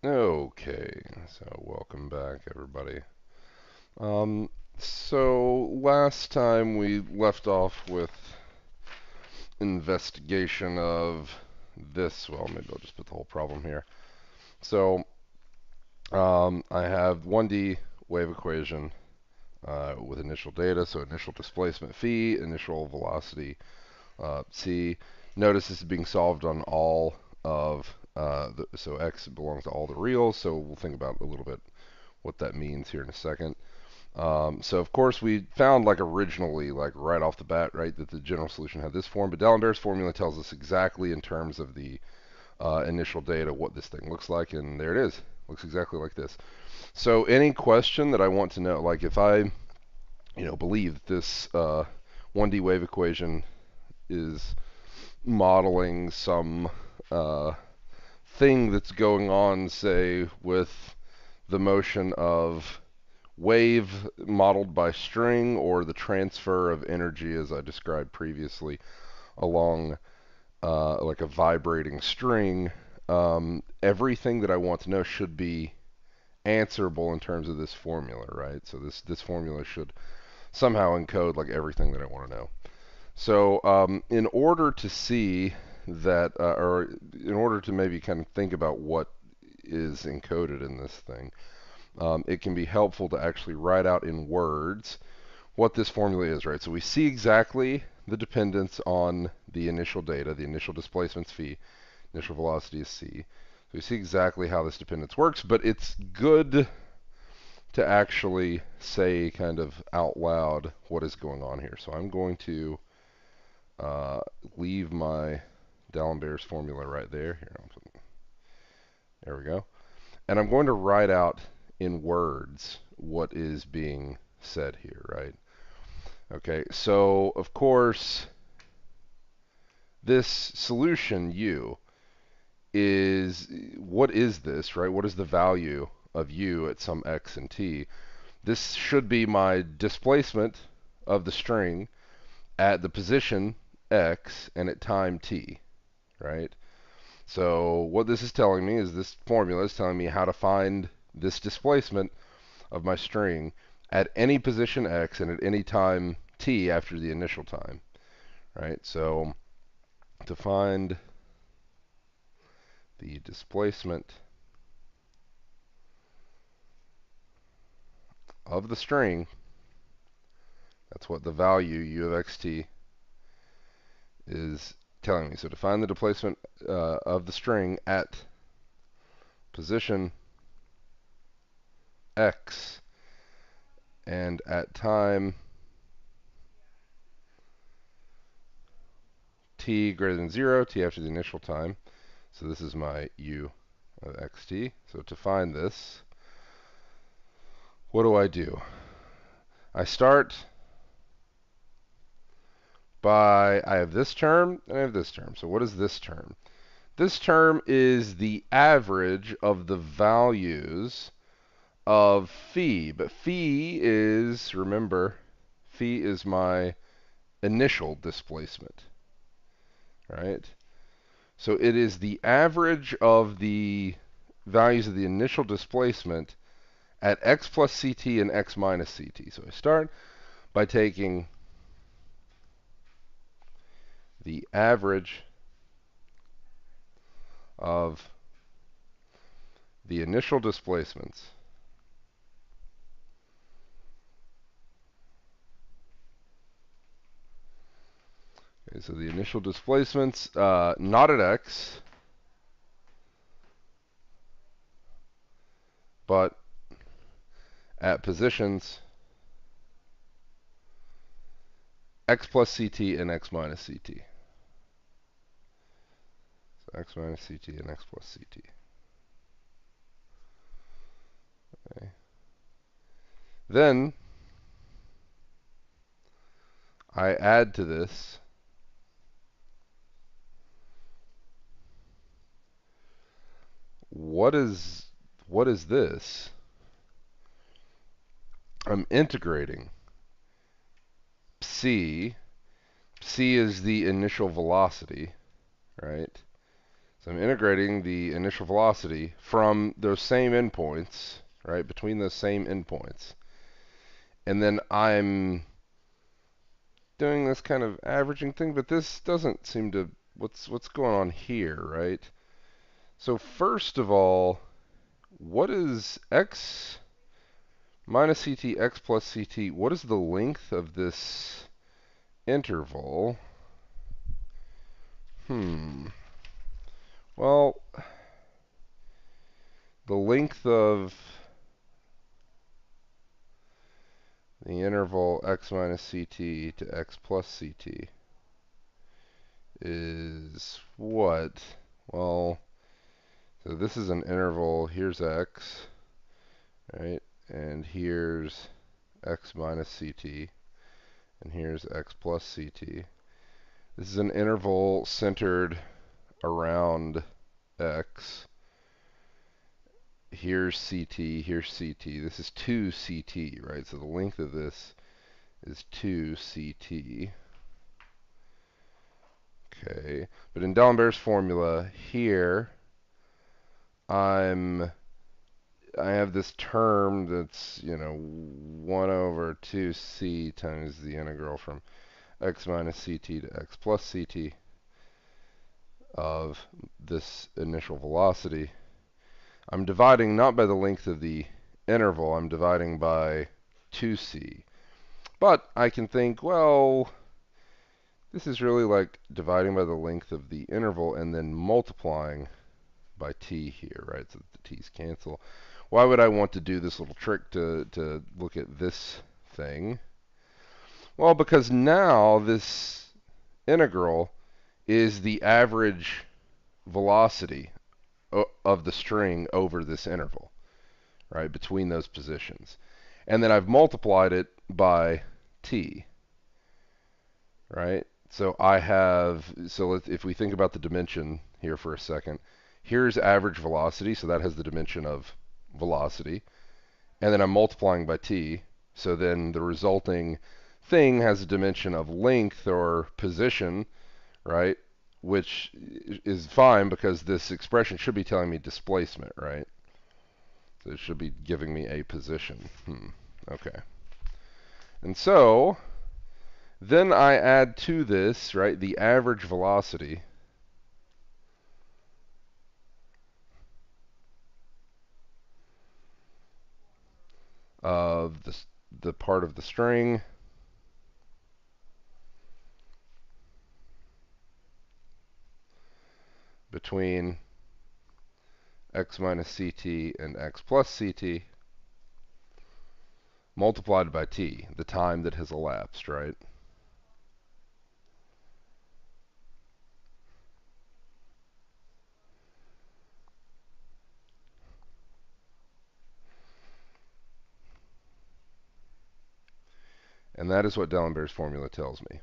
Okay, so welcome back, everybody. Um, so last time we left off with investigation of this. Well, maybe I'll just put the whole problem here. So I have 1D wave equation with initial data, so initial displacement phi, initial velocity c. Notice this is being solved on all of so x belongs to all the reals. So we'll think about a little bit what that means here in a second. So of course we found like originally, like right off the bat, right, that the general solution had this form, but D'Alembert's formula tells us exactly in terms of the initial data what this thing looks like, and there it is. Looks exactly like this. So any question that I want to know, like if I, believe that this 1D wave equation is modeling some uh, thing that's going on, say, with the motion of wave modeled by string, or the transfer of energy as I described previously along like a vibrating string, everything that I want to know should be answerable in terms of this formula, right? So this formula should somehow encode like everything that I want to know. So in order to see that, or in order to maybe kind of think about what is encoded in this thing, it can be helpful to actually write out in words what this formula is, right? So we see exactly the dependence on the initial data, the initial displacement's phi, initial velocity is c. So we see exactly how this dependence works, but it's good to actually say kind of out loud what is going on here. So I'm going to leave my D'Alembert's formula right there. There we go. And I'm going to write out in words what is being said here, right? Okay, so of course, this solution u is, what is this, right? What is the value of u at some x and t? This should be my displacement of the string at the position x and at time t, right? So what this is telling me is this formula is telling me how to find this displacement of my string at any position x and at any time t after the initial time, right? So to find the displacement of the string, that's what the value u of xt is telling me. So to find the displacement of the string at position x and at time t greater than 0, t after the initial time. So this is my u of xt. So to find this, what do? I start by, I have this term and I have this term. So what is this term? This term is the average of the values of phi. But phi is, remember, phi is my initial displacement, right? So it is the average of the values of the initial displacement at x plus ct and x minus ct. So I start by taking the average of the initial displacements Okay, so the initial displacements, not at x, but at positions x plus ct and x minus ct. So x minus ct and x plus ct. Okay. Then I add to this what is this? I'm integrating c. C is the initial velocity, right? So I'm integrating the initial velocity from those same endpoints, right, between those same endpoints. And then I'm doing this kind of averaging thing, but this doesn't seem to, what's going on here, right? So first of all, what is x minus ct, x plus ct, what is the length of this interval? Well, the length of the interval x minus ct to x plus ct is what? Well, so this is an interval, here's x, right? And here's x minus ct, and here's x plus ct. This is an interval centered around x. Here's ct, here's ct. This is 2 ct, right? So the length of this is 2 ct. Okay, but in D'Alembert's formula here, I have this term that's, 1 over 2c times the integral from x minus ct to x plus ct of this initial velocity. I'm dividing not by the length of the interval, I'm dividing by 2c. But I can think, well, this is really like dividing by the length of the interval and then multiplying by t here, right? So that the t's cancel. Why would I want to do this little trick to look at this thing? Well, because now this integral is the average velocity of the string over this interval, right, between those positions. And then I've multiplied it by t, right? So if we think about the dimension here for a second, here's average velocity, so that has the dimension of velocity. And then I'm multiplying by t, so then the resulting thing has a dimension of length or position, right? Which is fine because this expression should be telling me displacement, right? So it should be giving me a position. Okay. And so then I add to this, right, the average velocity of the part of the string between x minus ct and x plus ct multiplied by t, the time that has elapsed, right? And that is what D'Alembert's formula tells me.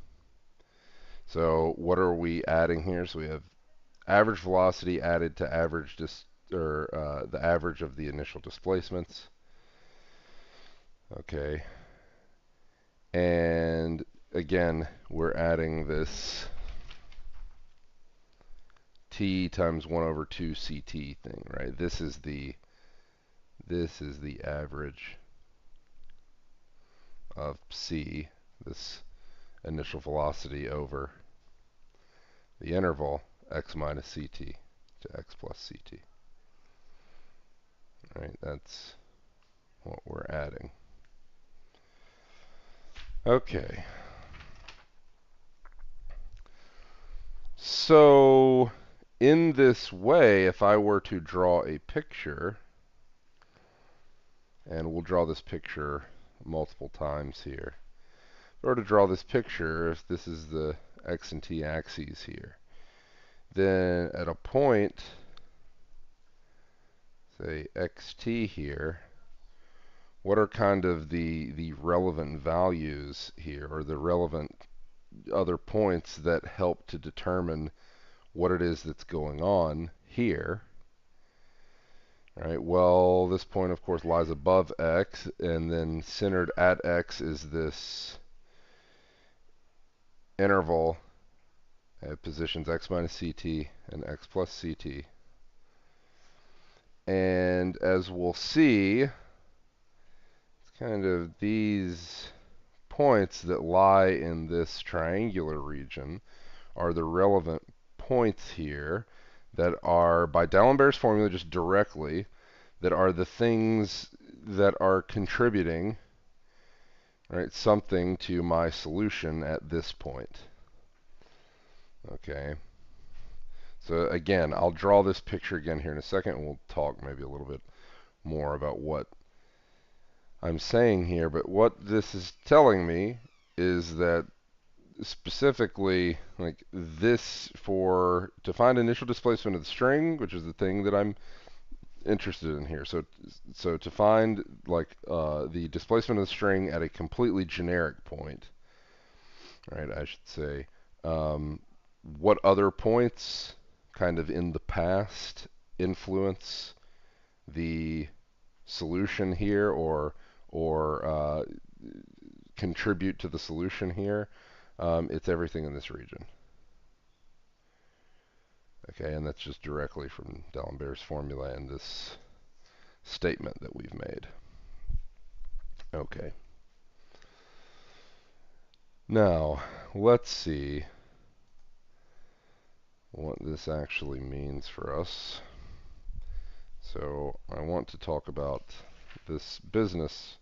So what are we adding here? So we have average velocity added to the average of the initial displacements. Okay. And again, we're adding this t times 1 over 2 ct thing, right? This is the average of c, this initial velocity over the interval x minus ct to x plus ct. Right, that's what we're adding. Okay. So in this way, if I were to draw a picture, and we'll draw this picture multiple times here. If I were to draw this picture, if this is the x and t axes here, then at a point, say xt here, what are kind of the relevant values here, or the relevant other points that help to determine what it is that's going on here? Right, well, this point, of course, lies above x, and then centered at x is this interval I have positions x minus ct and x plus ct. And as we'll see, it's kind of these points that lie in this triangular region are the relevant points here that are, by D'Alembert's formula, just directly, that are the things that are contributing, right, something to my solution at this point. Okay. So again, I'll draw this picture again here in a second, and we'll talk maybe a little bit more about what I'm saying here. But what this is telling me is that specifically, like this, to find initial displacement of the string, which is the thing that I'm interested in here. So to find like the displacement of the string at a completely generic point, right? I should say, what other points kind of in the past influence the solution here, or contribute to the solution here? It's everything in this region. Okay, and that's just directly from D'Alembert's formula and this statement that we've made. Okay. Now, let's see what this actually means for us. So I want to talk about this business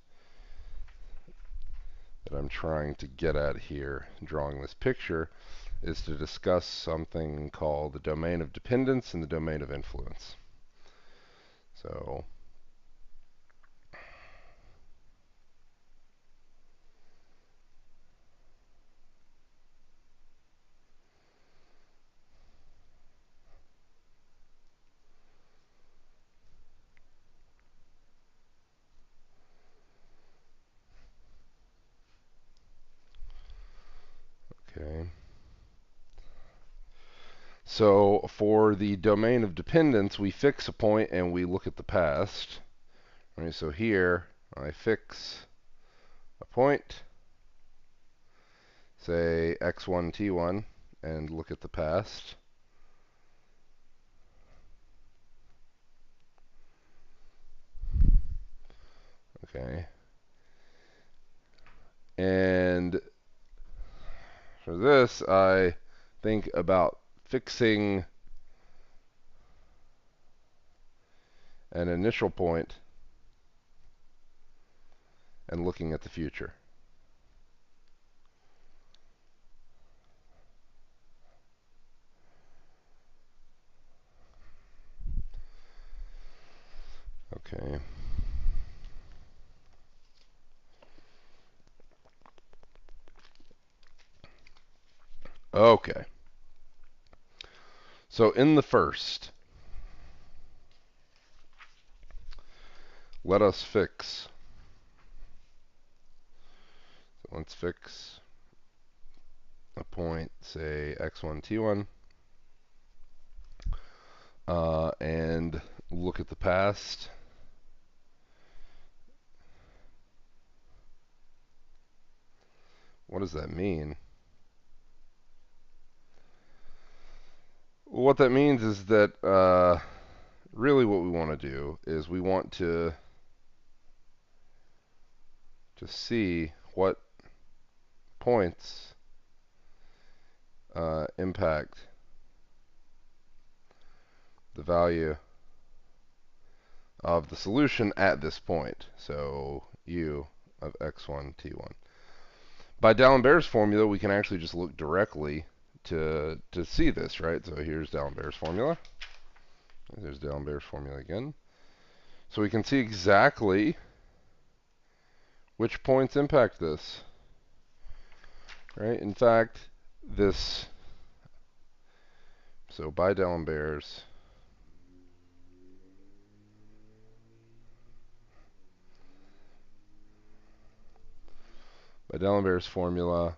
that I'm trying to get at here, drawing this picture, is to discuss something called the domain of dependence and the domain of influence. So okay. So for the domain of dependence, we fix a point and we look at the past. Right, so here I fix a point, say x1, t1, and look at the past. Okay. And for this, I think about fixing an initial point and looking at the future. Okay. Okay. So in the first, let us fix. So let's fix a point, say x1, t1, and look at the past. What does that mean? What that means is that really what we want to do is we want to see what points impact the value of the solution at this point. So u of x1, t1. By D'Alembert's formula, we can actually just look directly to see this, right? So here's D'Alembert's formula. There's D'Alembert's formula again. So we can see exactly which points impact this, right? In fact, this, so by D'Alembert's formula,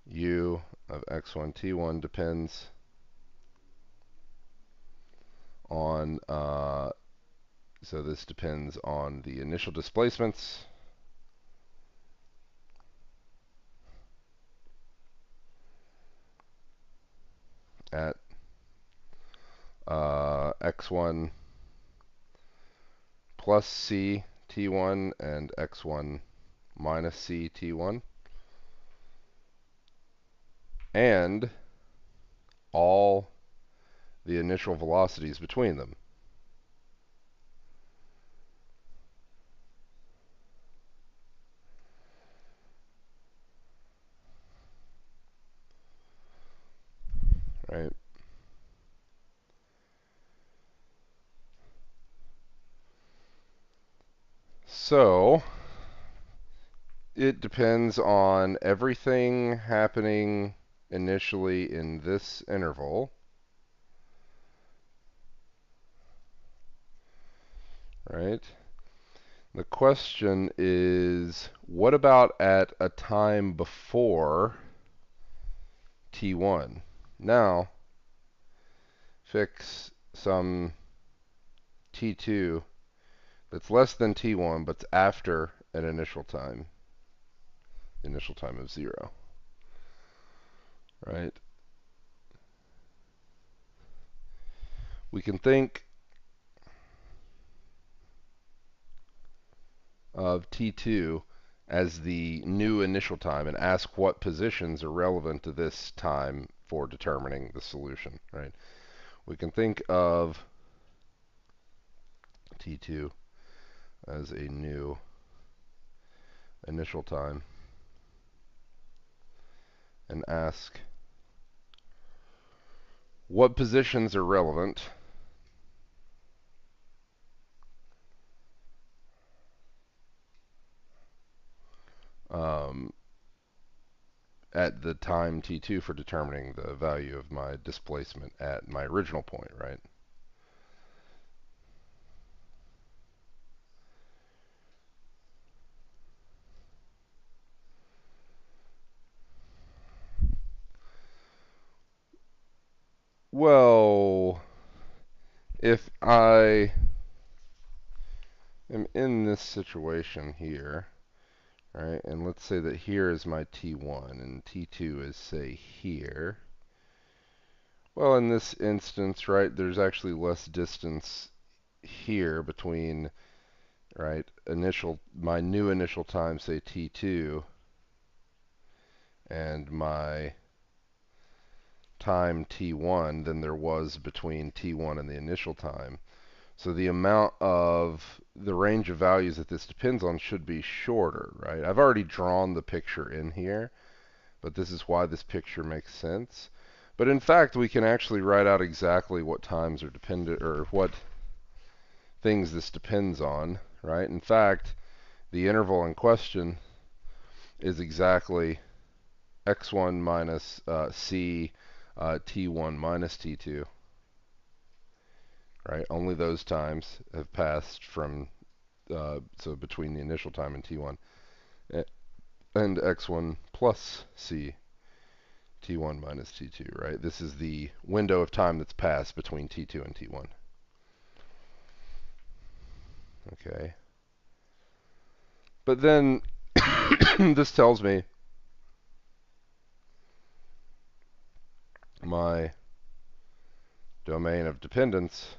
u of x1, t1 depends on, so this depends on the initial displacements at x1 plus c t1 and x1 minus c t1, and all the initial velocities between them. Right? So it depends on everything happening initially in this interval, right? The question is, what about at a time before t1? Now, fix some t2 that's less than t1, but it's after an initial time of 0, right? We can think of t2 as the new initial time and ask what positions are relevant to this time for determining the solution, right? We can think of t2 as a new initial time and ask what positions are relevant at the time t2 for determining the value of my displacement at my original point, right? Well, if I am in this situation here, right, and let's say that here is my t1 and t2 is, say, here. Well, in this instance, right, there's actually less distance here between, right, my new initial time, say t2, and my time t1 than there was between t1 and the initial time. So the amount of the range of values that this depends on should be shorter, right? I've already drawn the picture in here, but this is why this picture makes sense. But in fact, we can actually write out exactly what times are dependent, or what things this depends on, right? In fact, the interval in question is exactly x1 minus c t1 minus t2, right? Only those times have passed from, so between the initial time and t1, and x1 plus c t1 minus t2, right? This is the window of time that's passed between t2 and t1. Okay. But then this tells me my domain of dependence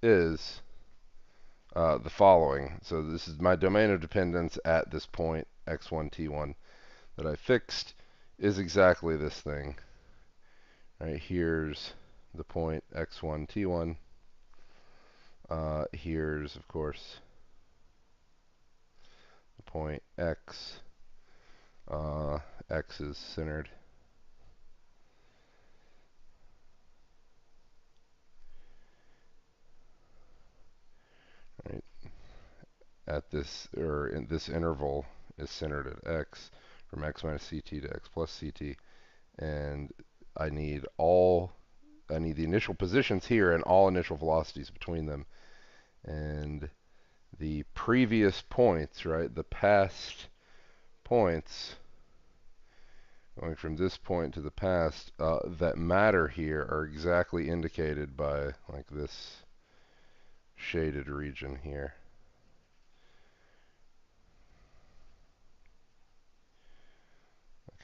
is the following. So this is my domain of dependence at this point, x1, t1, that I fixed is exactly this thing. Right, here's the point x1, t1. Here's, of course, the point x. X is centered. Right, at this, or in this interval is centered at x, from x minus ct to x plus ct, and I need the initial positions here and all initial velocities between them, and the previous points, right, the past points going from this point to the past that matter here are exactly indicated by like this shaded region here.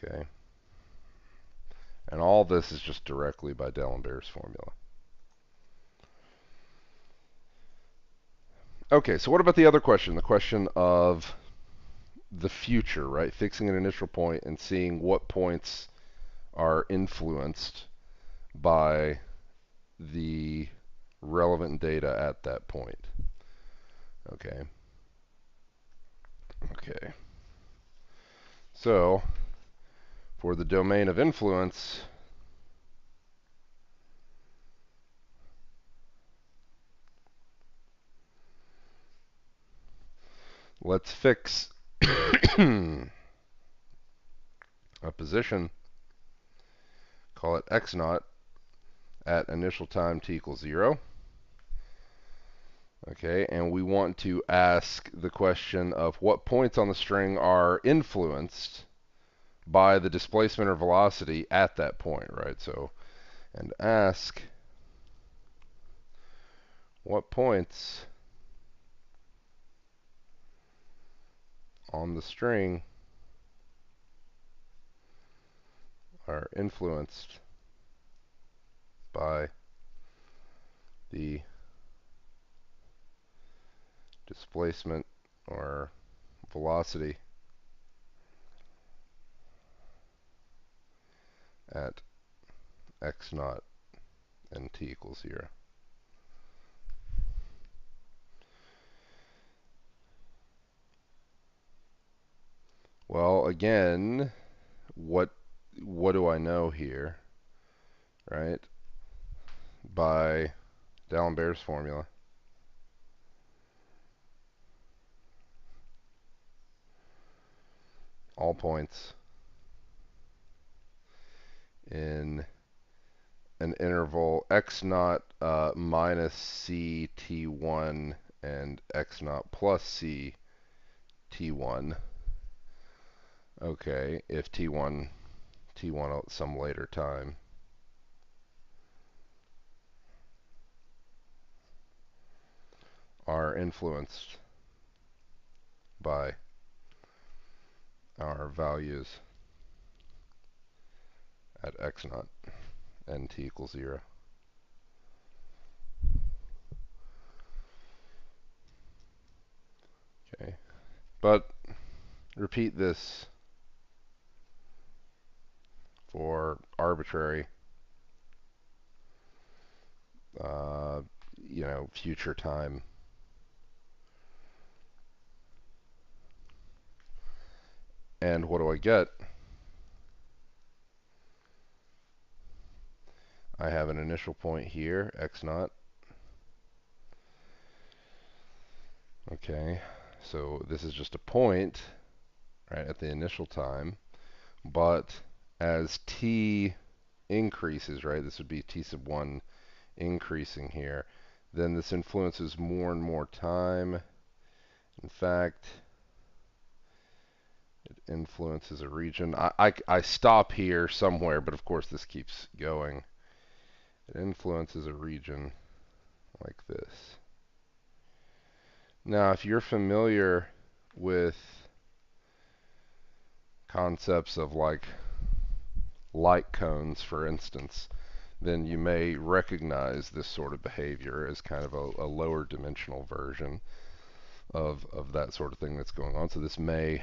Okay. And all this is just directly by D'Alembert's formula. Okay, so what about the other question? The question of the future, right? Fixing an initial point and seeing what points are influenced by the relevant data at that point. Okay. Okay. So, for the domain of influence, let's fix a position, call it x naught, at initial time t equals 0. Okay, and we want to ask the question of what points on the string are influenced by the displacement or velocity at that point, right? So, and ask what points on the string are influenced by the displacement or velocity at x naught and t equals 0. Well, again, what do I know here, right? By D'Alembert's formula, all points in an interval x naught minus c t1 and x naught plus c t1. Okay, if t1 at some later time are influenced by our values at x naught and t equals 0. Okay, but repeat this for arbitrary, future time. And what do I get? I have an initial point here, x naught. Okay, so this is just a point, right, at the initial time. But as t increases, right, this would be t sub 1 increasing here, then this influences more and more time. In fact, it influences a region. I stop here somewhere, but of course this keeps going. It influences a region like this. Now, if you're familiar with concepts of like light cones, for instance, then you may recognize this sort of behavior as kind of a lower dimensional version of that sort of thing that's going on. So this may,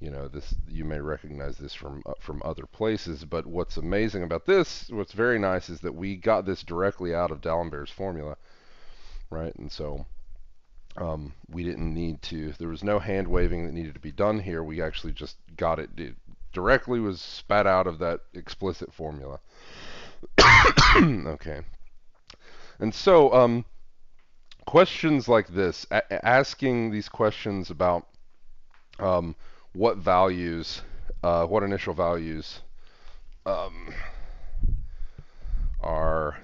you may recognize this from other places. But what's amazing about this, what's very nice, is that we got this directly out of D'Alembert's formula, right? And so we didn't need to. There was no hand waving that needed to be done here. We actually just got it. It directly was spat out of that explicit formula. Okay. And so questions like this, asking these questions about what values, what initial values are,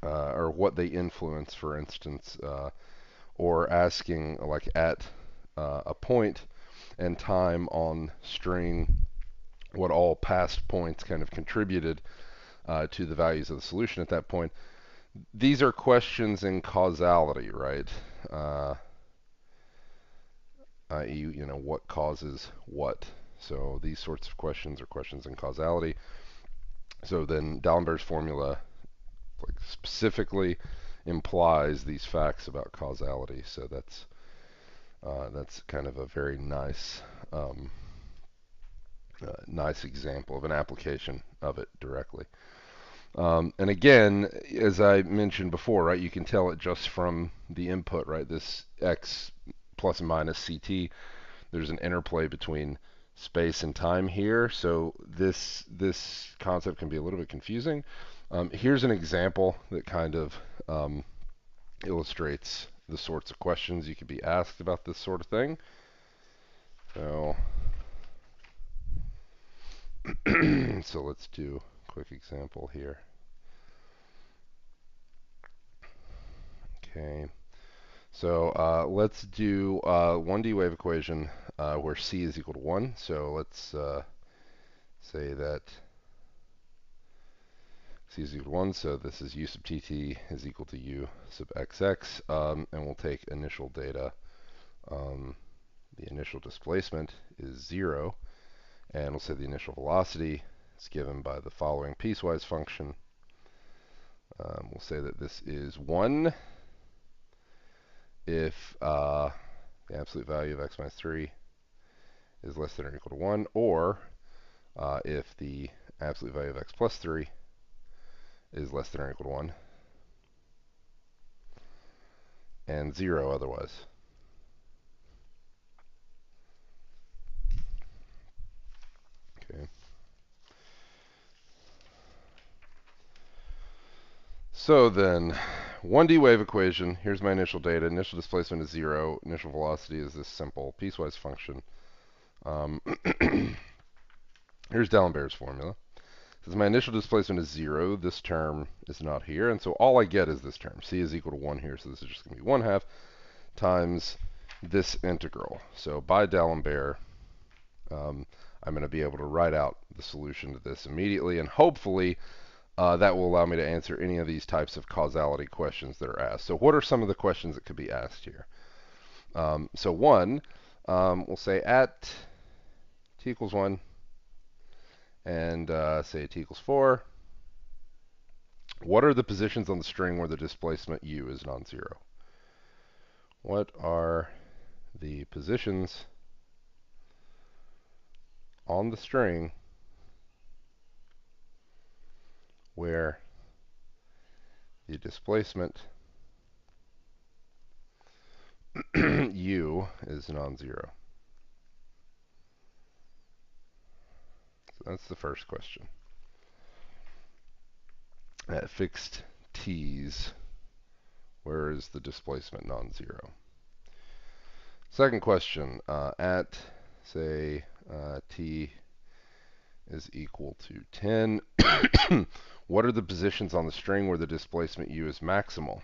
or what they influence, for instance, or asking like at a point and time on string what all past points kind of contributed to the values of the solution at that point. These are questions in causality, right? I.e., what causes what. So these sorts of questions are questions in causality. So then D'Alembert's formula specifically implies these facts about causality. So that's kind of a very nice nice example of an application of it directly. And again, as I mentioned before, right, you can tell it just from the input, right? This x plus and minus ct, there's an interplay between space and time here. So this concept can be a little bit confusing. Here's an example that kind of illustrates the sorts of questions you could be asked about this sort of thing. So, so let's do a quick example here. Okay, so let's do 1D wave equation where c is equal to 1. So let's say that c is equal to 1, so this is u sub tt is equal to u sub xx, and we'll take initial data. The initial displacement is 0, and we'll say the initial velocity is given by the following piecewise function. We'll say that this is 1 if the absolute value of x minus 3 is less than or equal to 1, or if the absolute value of x plus 3 is less than or equal to 1, and 0 otherwise. Okay. So then, 1D wave equation, here's my initial data. Initial displacement is 0. Initial velocity is this simple piecewise function. Here's D'Alembert's formula. Since my initial displacement is 0, this term is not here, and so all I get is this term. C is equal to 1 here, so this is just going to be 1/2 times this integral. So by D'Alembert, I'm going to be able to write out the solution to this immediately, and hopefully that will allow me to answer any of these types of causality questions that are asked. So what are some of the questions that could be asked here? So one, we'll say at t equals 1 and say t equals 4, what are the positions on the string where the displacement u is non-zero? What are the positions on the string where the displacement u is non-zero? So that's the first question. At fixed t's, where is the displacement non-zero? Second question, at, say, t is equal to 10, what are the positions on the string where the displacement u is maximal?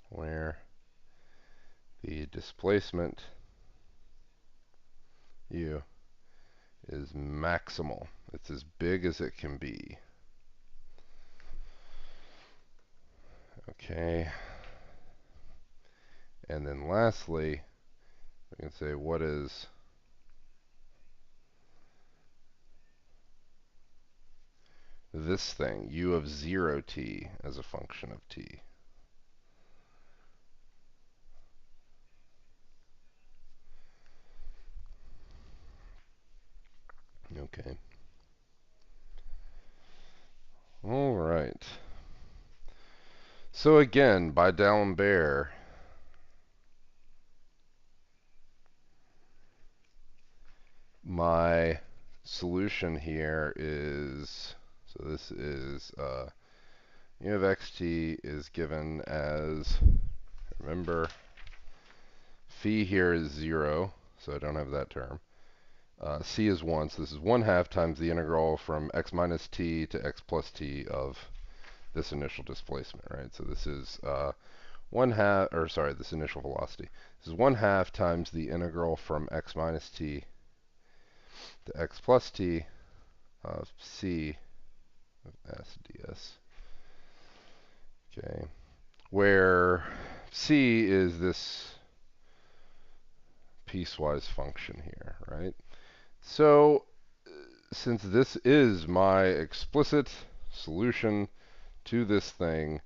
Where the displacement u is maximal. It's as big as it can be. Okay. And then lastly, we can say what is this thing, u of 0t as a function of t? Okay. All right. So again, by D'Alembert, my solution here is, so this is u of xt is given as, remember, phi here is 0, so I don't have that term. C is 1, so this is 1/2 times the integral from x minus t to x plus t of this initial displacement, right? So this is 1/2, or sorry, this initial velocity. This is 1/2 times the integral from x minus t to x plus t of c of s ds. Okay, where C is this piecewise function here, right? So since this is my explicit solution to this thing,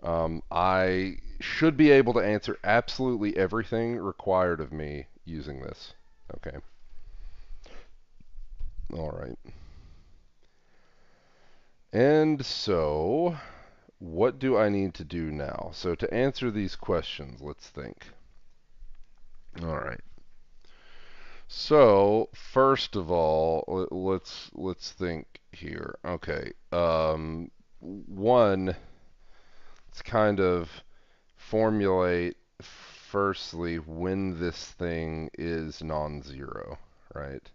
I should be able to answer absolutely everything required of me using this. Okay. All right. And so, what do I need to do now? So to answer these questions, let's think. All right. So first of all, let's think here. Okay. One, let's kind of formulate firstly when this thing is non-zero, right?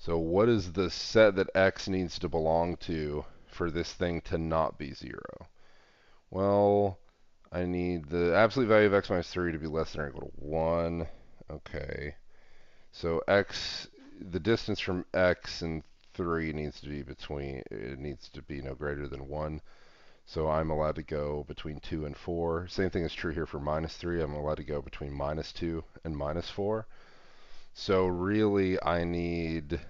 So what is the set that x needs to belong to for this thing to not be zero? Well, I need the absolute value of x minus 3 to be less than or equal to 1. Okay. So the distance from x and 3 needs to be it needs to be no greater than 1. So I'm allowed to go between 2 and 4. Same thing is true here for minus 3. I'm allowed to go between minus 2 and minus 4. So really I need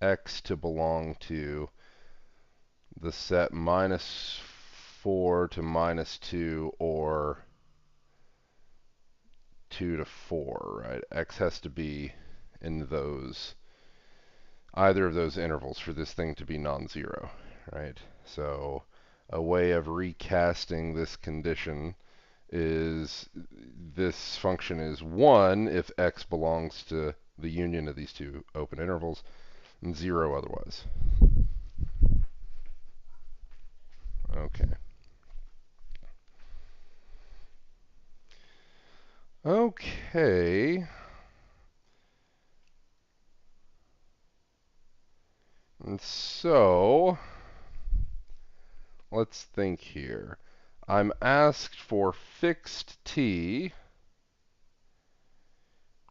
x to belong to the set minus 4 to minus 2 or 2 to 4, right? X has to be in either of those intervals for this thing to be non-zero, right? So a way of recasting this condition is this function is 1 if x belongs to the union of these two open intervals, and 0 otherwise. Okay. Okay. And so, let's think here. I'm asked for fixed t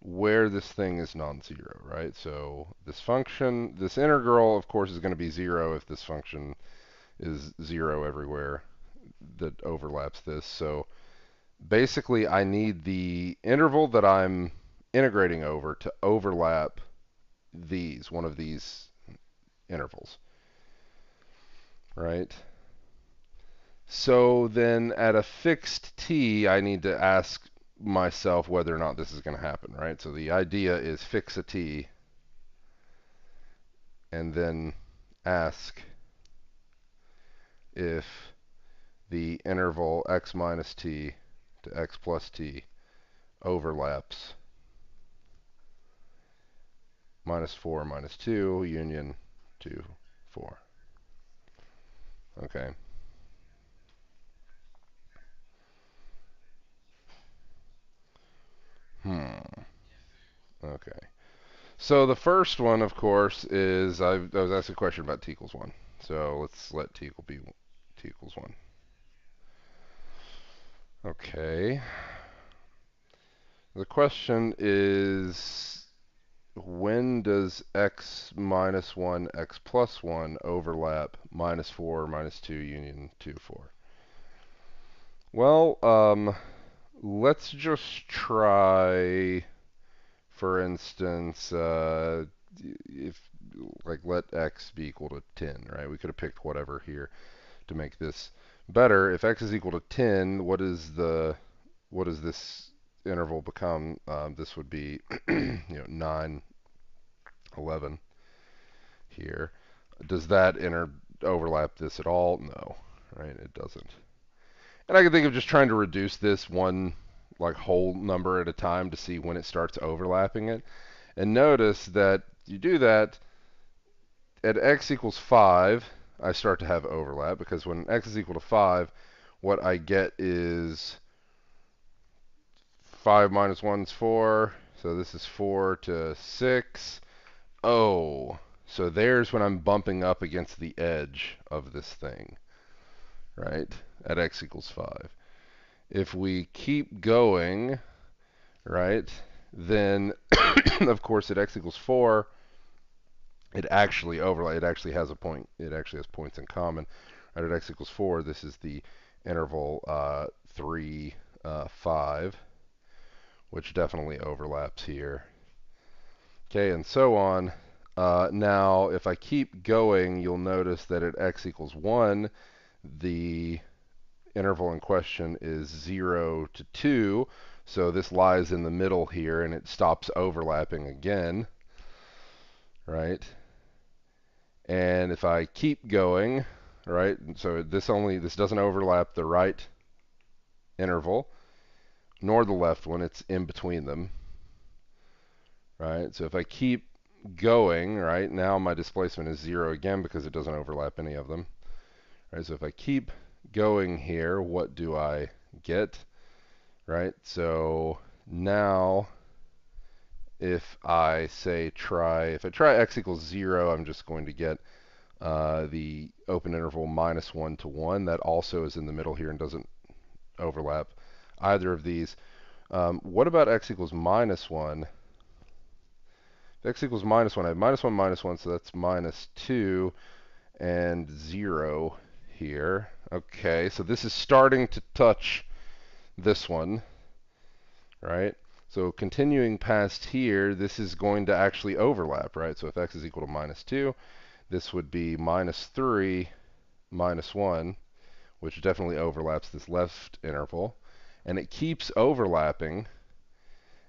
where this thing is non-zero, right? So this function, this integral, of course, is going to be 0 if this function is 0 everywhere that overlaps this. So basically, I need the interval that I'm integrating over to overlap one of these intervals, right? So then at a fixed t, I need to ask myself whether or not this is going to happen, right? So the idea is fix a t and then ask if the interval x minus t to x plus t overlaps minus 4 minus 2 union 2, 4. Okay. Okay. So the first one, of course, is I was asked a question about t equals 1. So let's let t equals 1. Okay. The question is, when does x minus 1, x plus 1 overlap minus 4, minus 2 union 2, 4? Well, let's just try, for instance, if let x be equal to 10, right? We could have picked whatever here to make this better. If x is equal to 10, what does this interval become? This would be 9, 11 here. Does that overlap this at all? No, right? It doesn't. And I can think of just trying to reduce this one whole number at a time to see when it starts overlapping it. And notice that you do that at x equals 5, I start to have overlap, because when x is equal to 5, what I get is 5 minus 1 is 4, so this is 4 to 6. Oh, so there's when I'm bumping up against the edge of this thing, right, at x equals 5. If we keep going, right, then, of course, at x equals 4, it actually has a point. It actually has points in common. Right, at x equals 4, this is the interval 3, 5, which definitely overlaps here. Okay, and so on. Now, if I keep going, you'll notice that at x equals 1, the interval in question is 0 to 2, so this lies in the middle here, and it stops overlapping again, right? And if I keep going, right, so this doesn't overlap the right interval, nor the left one, it's in between them, right? So if I keep going, right, now my displacement is 0 again because it doesn't overlap any of them. Right, so if I keep going here, what do I get? Right, so now if I try x equals 0, I'm just going to get the open interval minus 1 to 1. That also is in the middle here and doesn't overlap either of these. What about x equals minus 1? If x equals minus 1, I have minus 1, so that's minus 2 and 0 here. Okay, so this is starting to touch this one, right? So continuing past here, this is going to actually overlap, right? So if x is equal to minus 2, this would be minus 3 minus 1, which definitely overlaps this left interval. And it keeps overlapping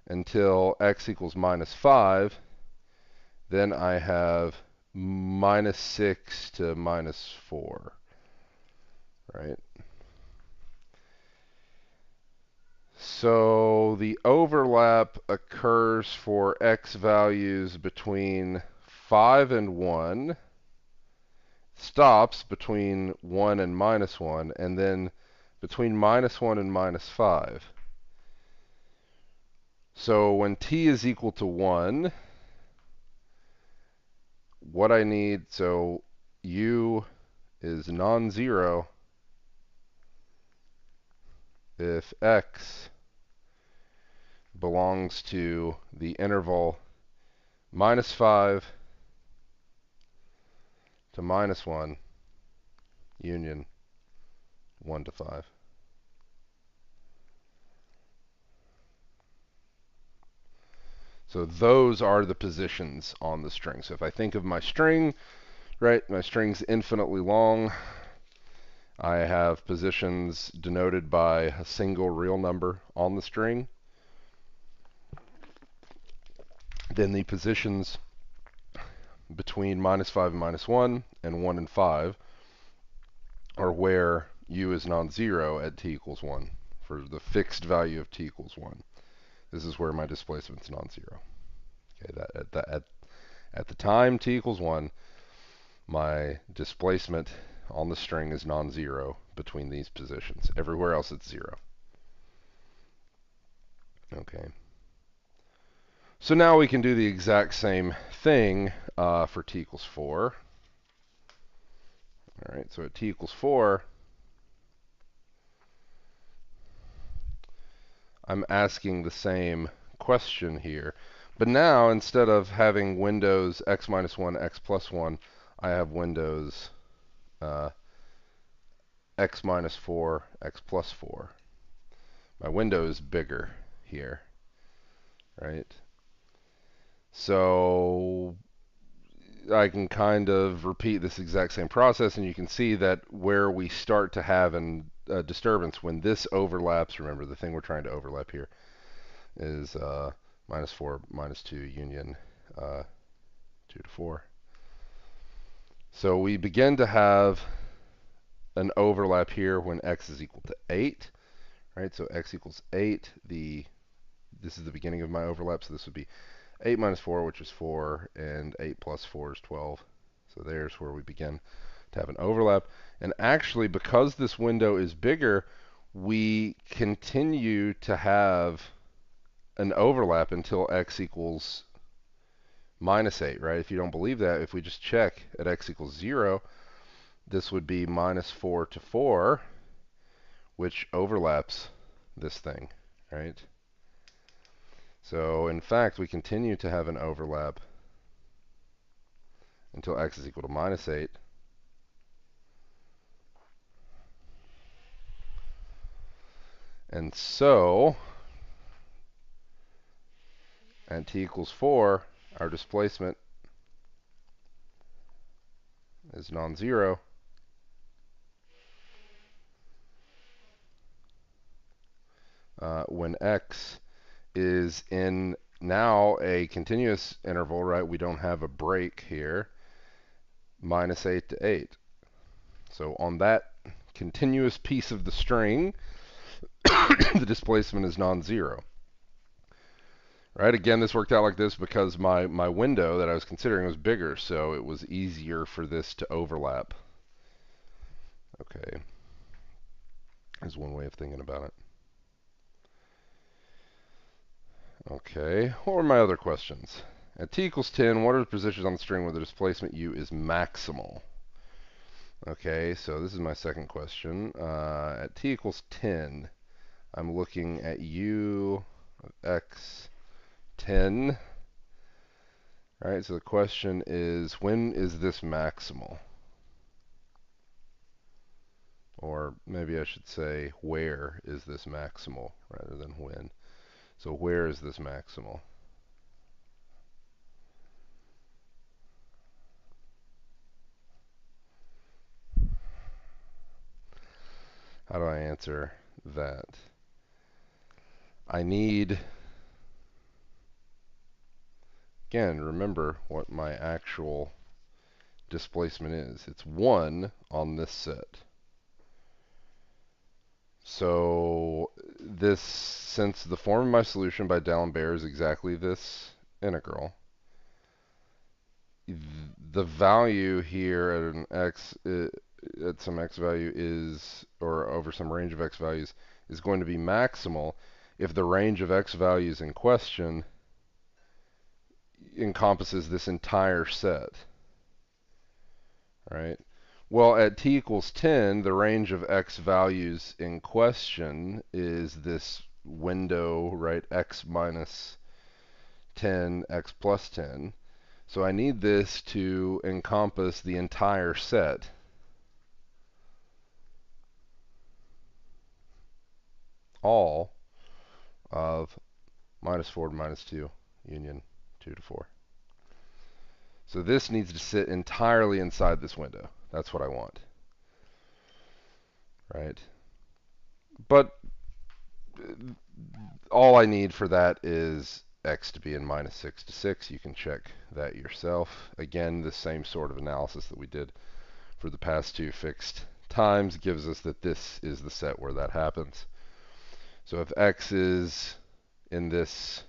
until x equals minus 5. Then I have minus 6 to minus 4, right? So the overlap occurs for x values between 5 and 1, stops between 1 and minus 1, and then between minus 1 and minus 5. So when t is equal to 1, what I need, so u is non-zero if x belongs to the interval minus 5 to minus 1 union 1 to 5. So those are the positions on the string. So if I think of my string, right, my string's infinitely long. I have positions denoted by a single real number on the string. Then the positions between minus 5 and minus 1 and 1 and 5 are where u is non-zero at t equals 1 for the fixed value of t equals 1. This is where my displacement is non-zero. Okay, at the time t equals 1, my displacement on the string is non-zero between these positions. Everywhere else it's 0. Okay. So now we can do the exact same thing for t equals 4. All right, so at t equals 4, I'm asking the same question here. But now, instead of having windows x minus 1, x plus 1, I have windows x minus 4, x plus 4. My window is bigger here, right? So I can kind of repeat this exact same process, and you can see that where we start to have a disturbance when this overlaps, remember the thing we're trying to overlap here is minus 4, minus 2 union 2 to 4. So we begin to have an overlap here when x is equal to 8, right? So x equals 8. This is the beginning of my overlap, so this would be 8 minus 4, which is 4, and 8 plus 4 is 12. So there's where we begin to have an overlap. And actually, because this window is bigger, we continue to have an overlap until x equals minus 8, right? If you don't believe that, if we just check at x equals 0, this would be minus 4 to 4, which overlaps this thing, right? So in fact, we continue to have an overlap until x is equal to minus 8. And so, at t equals 4, our displacement is non-zero. When x is in now a continuous interval, right? We don't have a break here, -8 to 8. So on that continuous piece of the string, the displacement is non-zero. Right? Again, this worked out like this because my window that I was considering was bigger, so it was easier for this to overlap. Okay. Is one way of thinking about it. Okay, what were my other questions? At t equals 10, what are the positions on the string where the displacement u is maximal? Okay, so this is my second question. At t equals 10, I'm looking at u of x 10. All right, so the question is, when is this maximal? Or maybe I should say, where is this maximal rather than when? So where is this maximal? How do I answer that? I need, again, remember what my actual displacement is. It's 1 on this set. So this, since the form of my solution by D'Alembert is exactly this integral, the value here at an x, at some x value is, or over some range of x values, is going to be maximal if the range of x values in question encompasses this entire set. Right? Well, at t equals 10, the range of x values in question is this window, right, x minus 10, x plus 10. So I need this to encompass the entire set. All of -4 to -2 union 2 to 4. So this needs to sit entirely inside this window. That's what I want. Right? But all I need for that is x to be in -6 to 6. You can check that yourself. Again, the same sort of analysis that we did for the past two fixed times gives us that this is the set where that happens. So if x is in this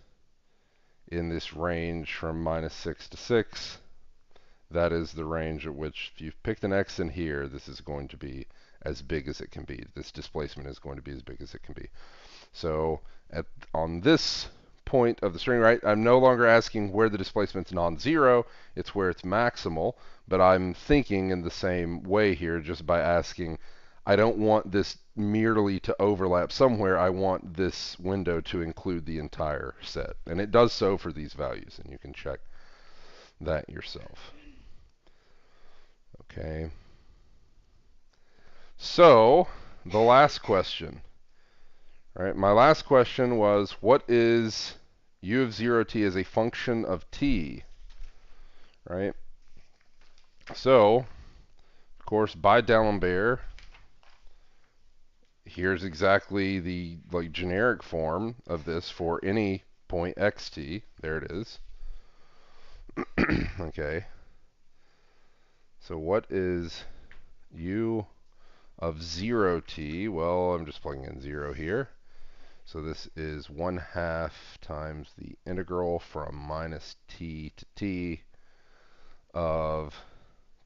range from -6 to 6, that is the range at which, if you've picked an x in here, this is going to be as big as it can be. This displacement is going to be as big as it can be. So on this point of the string, right, I'm no longer asking where the displacement's non-zero, it's where it's maximal, but I'm thinking in the same way here just by asking, I don't want this merely to overlap somewhere, I want this window to include the entire set. And it does so for these values, and you can check that yourself. Okay. So, the last question. All right, my last question was, what is u of 0t as a function of t? Right? So, of course, by D'Alembert, here's exactly the generic form of this for any point xt. There it is. Okay. So what is u of 0t? Well, I'm just plugging in 0 here. So this is 1/2 times the integral from -t to t of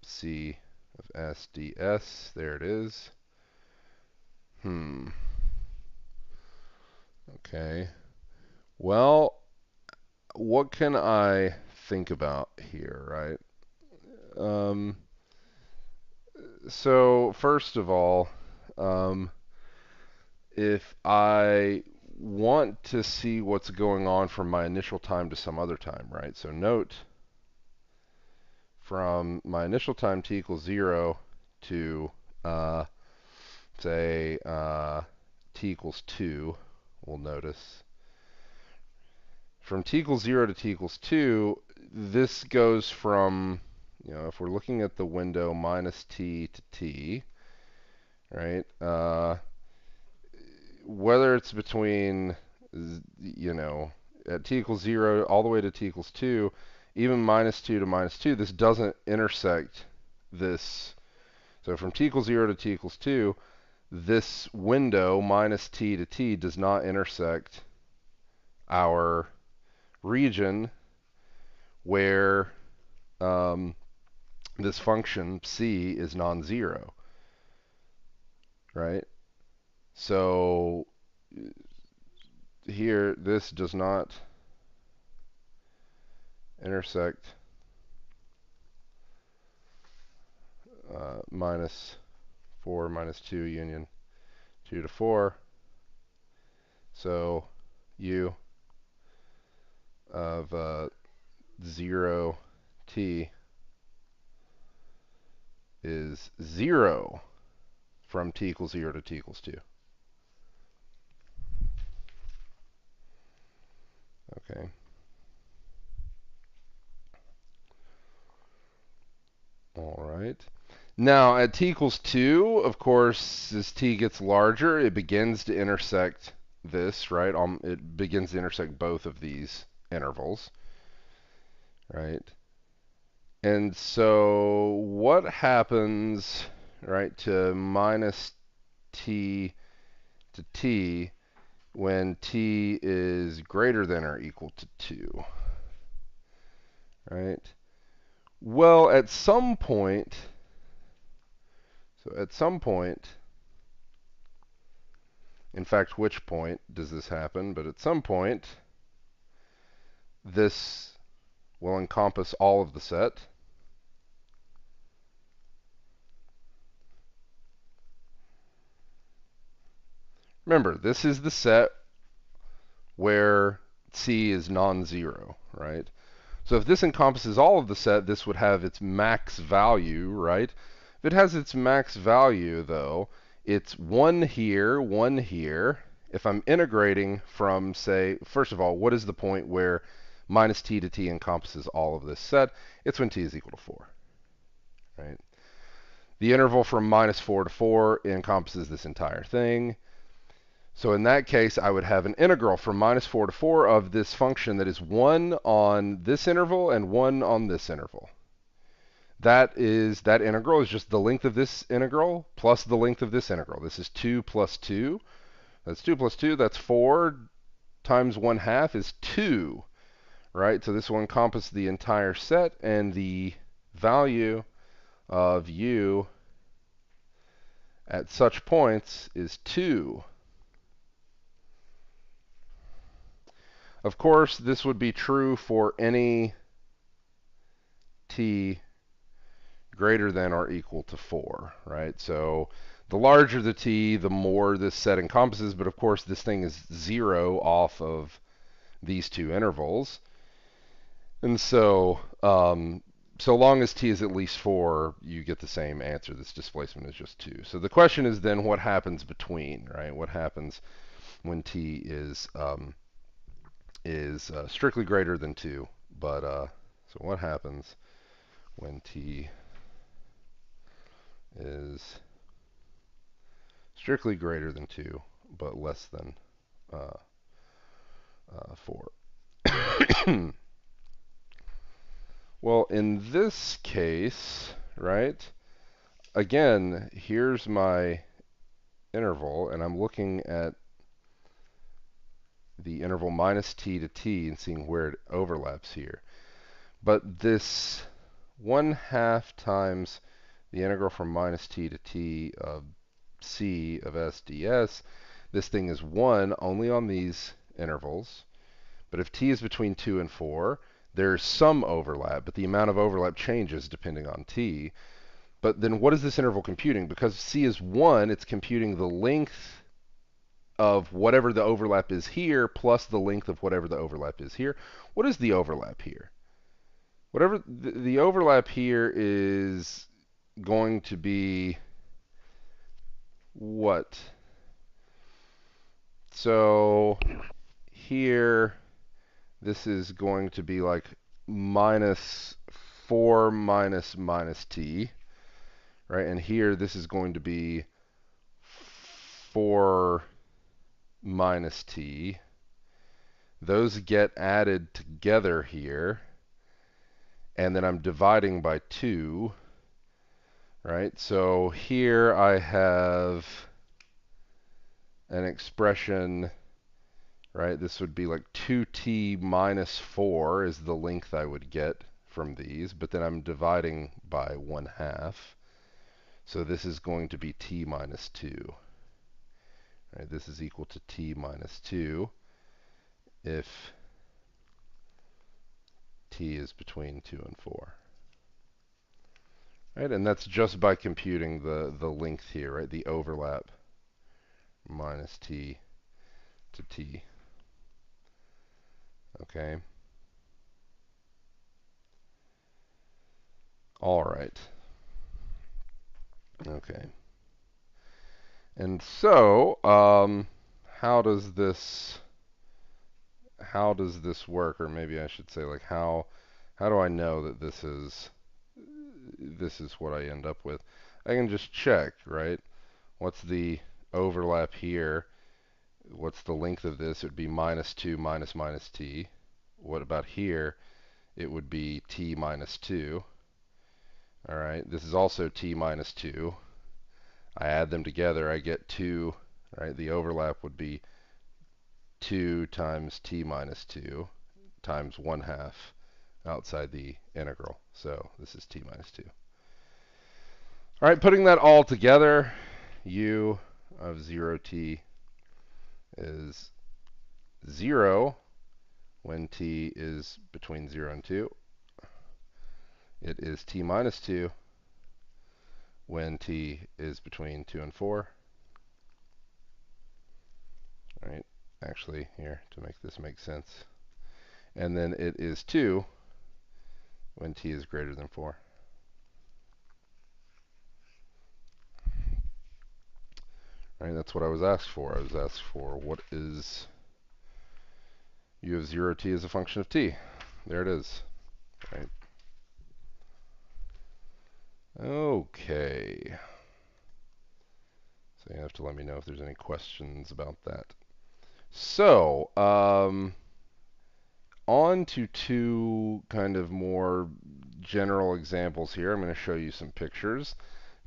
c of s ds. There it is. Okay. Well, what can I think about here, right? So first of all, if I want to see what's going on from my initial time to some other time, right? So note from my initial time t equals 0 to say t equals 2, we'll notice. From t equals 0 to t equals 2, this goes from, if we're looking at the window minus t to t, right? Whether it's between, at t equals 0 all the way to t equals 2, even minus 2 to minus 2, this doesn't intersect this. So from t equals 0 to t equals 2, this window minus t to t does not intersect our region where this function c is non-zero, right? So here, this does not intersect minus 4 minus 2 union 2 to 4. So u of 0t is 0 from t equals 0 to t equals 2. Okay. All right. Now, at t equals 2, of course, as t gets larger, it begins to intersect this, right? It begins to intersect both of these intervals, right? And so what happens, right, to minus t to t when t is greater than or equal to 2, right? Well, at some point, in fact, which point does this happen? But at some point, this will encompass all of the set. Remember, this is the set where c is non-zero, right? So if this encompasses all of the set, this would have its max value, right? If it has its max value, though, it's 1 here, 1 here. If I'm integrating from, say, first of all, what is the point where minus t to t encompasses all of this set? It's when t is equal to 4, right? The interval from minus 4 to 4 encompasses this entire thing. So in that case, I would have an integral from minus 4 to 4 of this function that is 1 on this interval and 1 on this interval. That integral is just the length of this integral plus the length of this integral. This is 2 plus 2. That's 2 plus 2. That's 4 times 1/2 is 2, right? So this will encompass the entire set, and the value of u at such points is 2. Of course, this would be true for any t greater than or equal to 4, right? So the larger the t, the more this set encompasses, but of course this thing is 0 off of these two intervals. And so, so long as t is at least 4, you get the same answer. This displacement is just 2. So the question is then what happens between, right? What happens when t is strictly greater than 2? But so what happens when t is strictly greater than 2, but less than 4? Well, in this case, right, again, here's my interval, and I'm looking at the interval minus t to t and seeing where it overlaps here. But this 1/2 times the integral from minus t to t of c of s ds, this thing is 1 only on these intervals. But if t is between 2 and 4, there's some overlap, but the amount of overlap changes depending on t. But then what is this interval computing? Because c is 1, it's computing the length of whatever the overlap is here plus the length of whatever the overlap is here. What is the overlap here? Whatever the overlap here is going to be what? So here, this is going to be like minus 4 minus t, right? And here, this is going to be 4 minus t. Those get added together here, and then I'm dividing by 2, right? So here I have an expression, right? This would be like 2t minus 4 is the length I would get from these, but then I'm dividing by 1/2. So this is going to be t minus 2. Right? This is equal to t minus 2 if t is between 2 and 4. Right? And that's just by computing the length here, right? The overlap minus t to t. Okay. All right. Okay. And so, how does this work? Or maybe I should say, like, how do I know that this is what I end up with? I can just check, right? What's the overlap here? What's the length of this? It would be minus 2 minus t. What about here? It would be t minus 2. All right, this is also t minus 2. I add them together, I get 2, right? The overlap would be 2 times t minus 2 times 1/2 outside the integral. So this is t minus 2. All right, putting that all together, u of 0t is 0 when t is between 0 and 2. It is t minus 2 when t is between 2 and 4. All right, actually, here, to make this make sense. And then it is 2 when t is greater than 4. Right, that's what I was asked for. I was asked for what is u of 0t as a function of t. There it is. Right. Okay. So you have to let me know if there's any questions about that. So, on to two kind of more general examples here. I'm going to show you some pictures.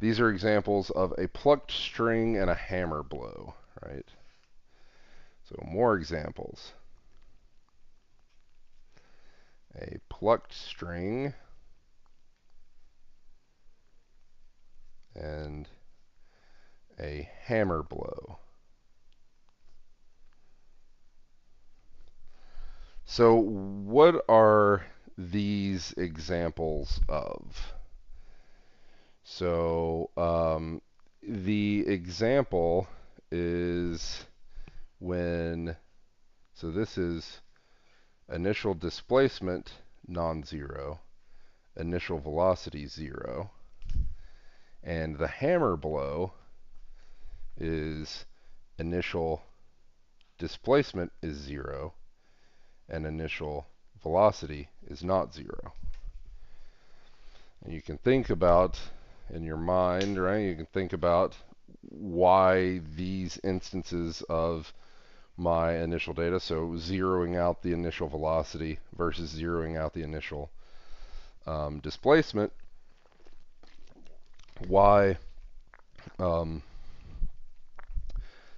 These are examples of a plucked string and a hammer blow, right? So more examples. A plucked string and a hammer blow. So what are these examples of? So the example is when, so this is initial displacement non-zero, initial velocity 0, and the hammer blow is initial displacement is 0 and initial velocity is not 0. And you can think about in your mind, right? You can think about why these instances of my initial data, so zeroing out the initial velocity versus zeroing out the initial displacement, why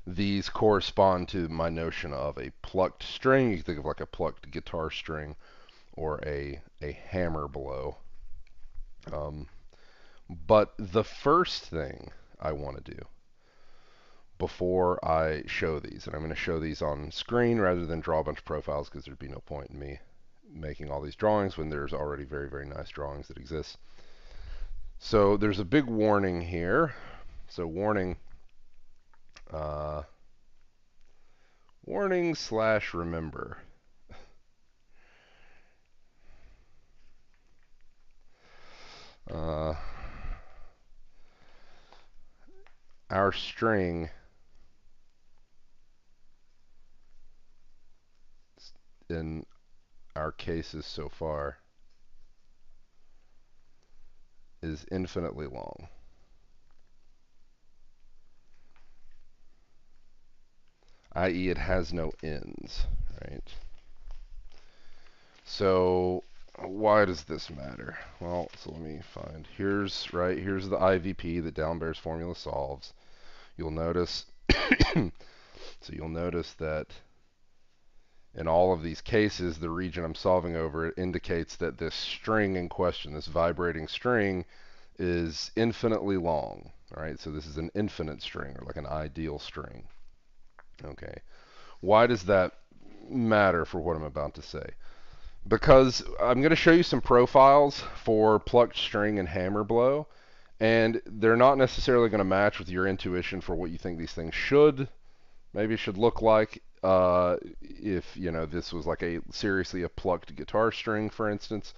these correspond to my notion of a plucked string. You can think of like a plucked guitar string or a hammer blow. But the first thing I want to do before I show these, and I'm going to show these on screen rather than draw a bunch of profiles because there'd be no point in me making all these drawings when there's already very, very nice drawings that exist. So there's a big warning here. So warning, warning / remember. Our string in our cases so far is infinitely long. I.e. it has no ends, right? So why does this matter? Well, so let me find, here's the IVP that D'Alembert's formula solves. You'll notice, so you'll notice that in all of these cases, the region I'm solving over indicates that this string in question, this vibrating string, is infinitely long. All right, so this is an infinite string, or like an ideal string. Okay, why does that matter for what I'm about to say? Because I'm going to show you some profiles for plucked string and hammer blow, and they're not necessarily going to match with your intuition for what you think these things should look like. If this was like seriously a plucked guitar string, for instance.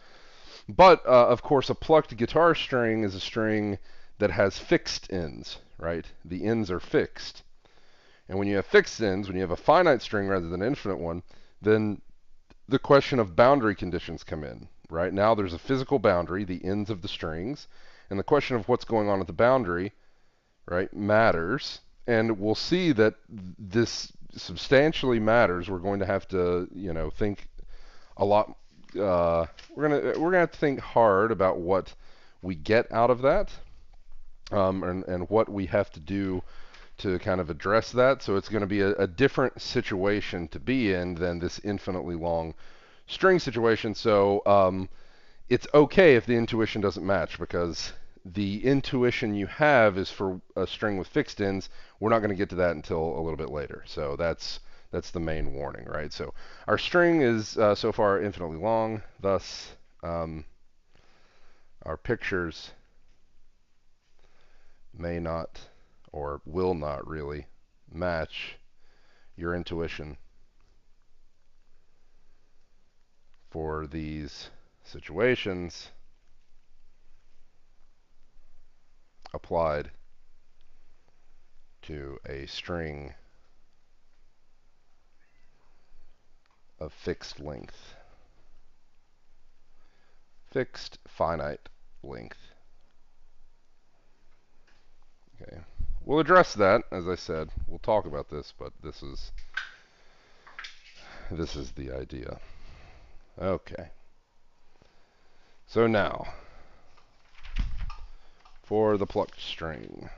But of course, a plucked guitar string is a string that has fixed ends, right? The ends are fixed. And when you have fixed ends, when you have a finite string rather than an infinite one, then the question of boundary conditions come in. Right now, there's a physical boundary, the ends of the strings, and the question of what's going on at the boundary, right, matters. And we'll see that this substantially matters. We're going to have to, think a lot. We're gonna have to think hard about what we get out of that, and what we have to do to kind of address that. So it's going to be a different situation to be in than this infinitely long string situation. So it's okay if the intuition doesn't match, because the intuition you have is for a string with fixed ends. We're not going to get to that until a little bit later. So that's the main warning, right? So our string is so far infinitely long. Thus, our pictures may not or will not really match your intuition for these situations applied to a string of fixed length, fixed finite length. Okay, we'll address that, as I said. We'll talk about this, but this is the idea. Okay. So now, for the plucked string.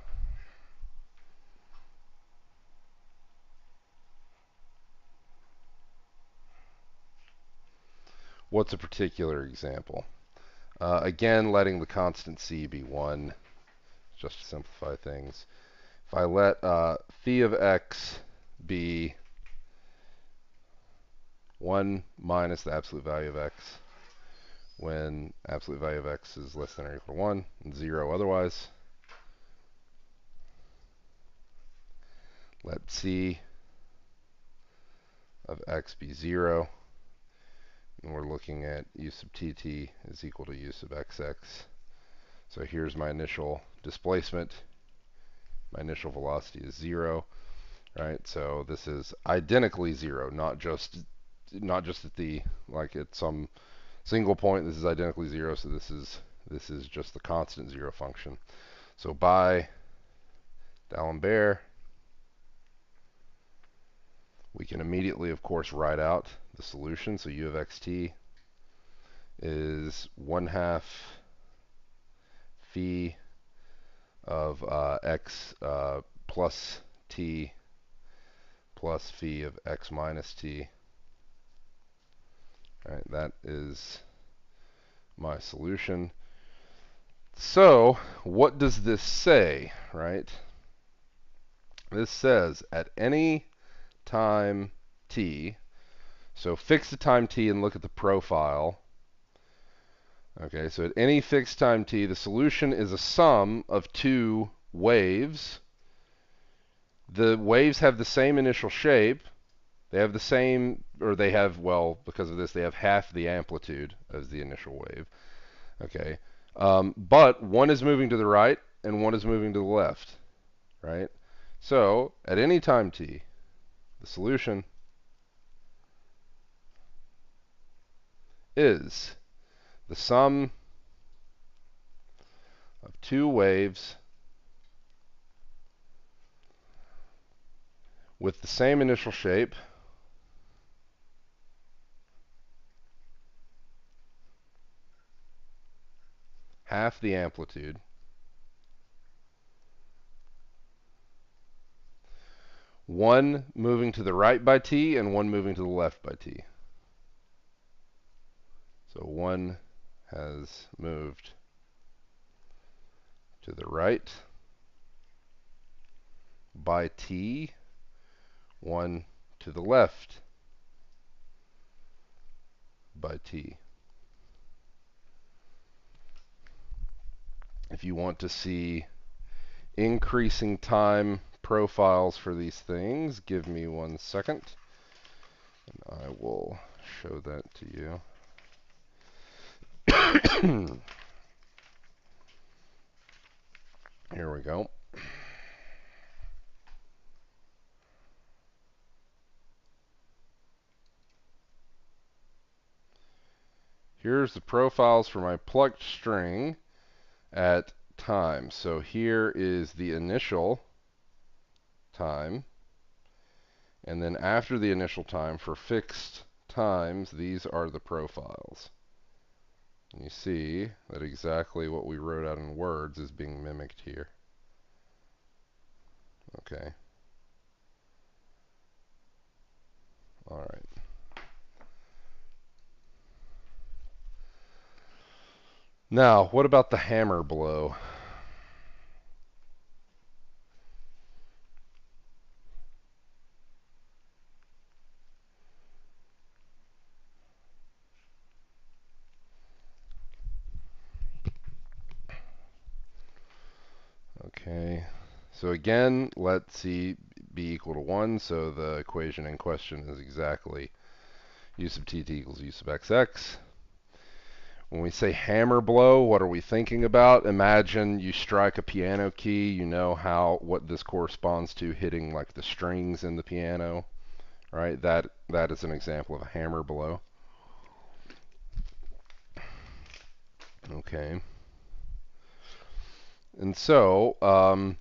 What's a particular example? Again, letting the constant c be 1, just to simplify things. If I let phi of x be 1 minus the absolute value of x, when absolute value of x is less than or equal to 1, and 0 otherwise, let c of x be 0, and we're looking at u sub tt is equal to u sub xx. So here's my initial displacement. My initial velocity is 0, right? So this is identically 0, not just at the, like at some single point. This is identically 0, so this is just the constant 0 function. So by D'Alembert, we can immediately, of course, write out the solution. So u of xt is 1/2 phi of x plus t plus phi of x minus t. All right, that is my solution. So what does this say, right? This says at any time t, so fix the time t and look at the profile. Okay, so at any fixed time t, the solution is a sum of two waves. The waves have the same initial shape. They have the same, or they have, well, because of this, they have half the amplitude as the initial wave. Okay, but one is moving to the right and one is moving to the left, right? So at any time t, the solution is the sum of two waves with the same initial shape half the amplitude one moving to the right by t and one moving to the left by t. So one has moved to the right by t, one to the left by t. If you want to see increasing time profiles for these things, give me 1 second, and I will show that to you. Here we go. Here's the profiles for my plucked string at time. So here is the initial time, and then after the initial time for fixed times, these are the profiles. And you see that exactly what we wrote out in words is being mimicked here. Okay. All right. Now, what about the hammer blow? Okay. So again, let C be equal to 1, so the equation in question is exactly u sub t equals u sub xx. When we say hammer blow, what are we thinking about? Imagine you strike a piano key. You know what this corresponds to, hitting like the strings in the piano, right? That is an example of a hammer blow. Okay. And so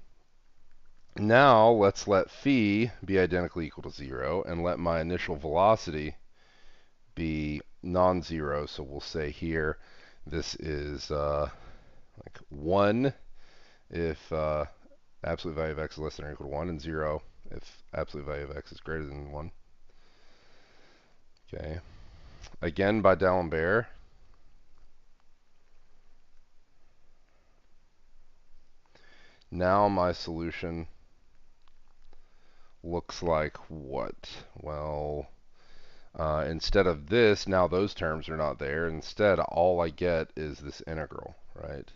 now let's let phi be identically equal to 0 and let my initial velocity be non-zero. So we'll say here this is like 1 if absolute value of x is less than or equal to 1, and 0 if absolute value of x is greater than 1. Okay. Again by D'Alembert. Now my solution looks like what? Well, instead of this, now those terms are not there. Instead, all I get is this integral, right?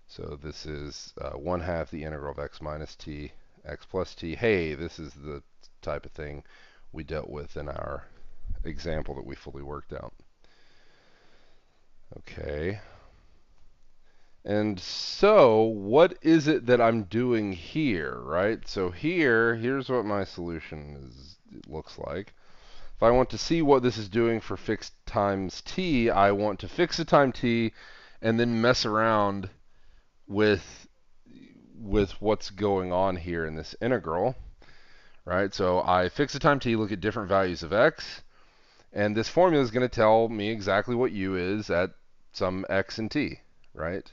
So this is 1/2 the integral of x minus t, x plus t. Hey, this is the type of thing we dealt with in our example that we fully worked out. Okay. And so, what is it that I'm doing here, right? So here's what my solution looks like. If I want to see what this is doing for fixed times t, I want to fix a time t and then mess around with what's going on here in this integral, right? So I fix a time t, look at different values of x, and this formula is going to tell me exactly what u is at some x and t, right?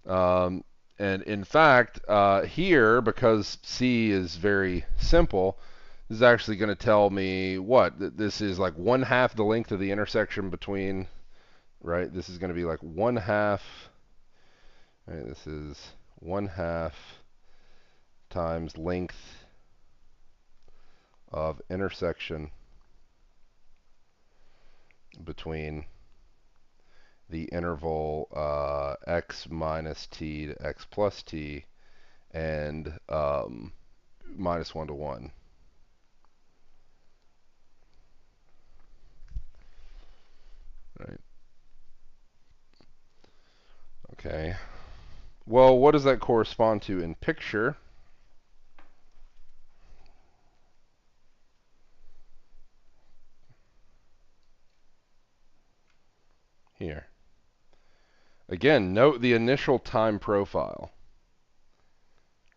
And in fact, here, because C is very simple, this is actually going to tell me what? This is like 1/2 the length of the intersection between, right? This is going to be like 1/2, right? This is 1/2 times length of intersection between the interval x minus t to x plus t and minus 1 to 1. Right. Okay. Well, what does that correspond to in picture? here. Again, note the initial time profile,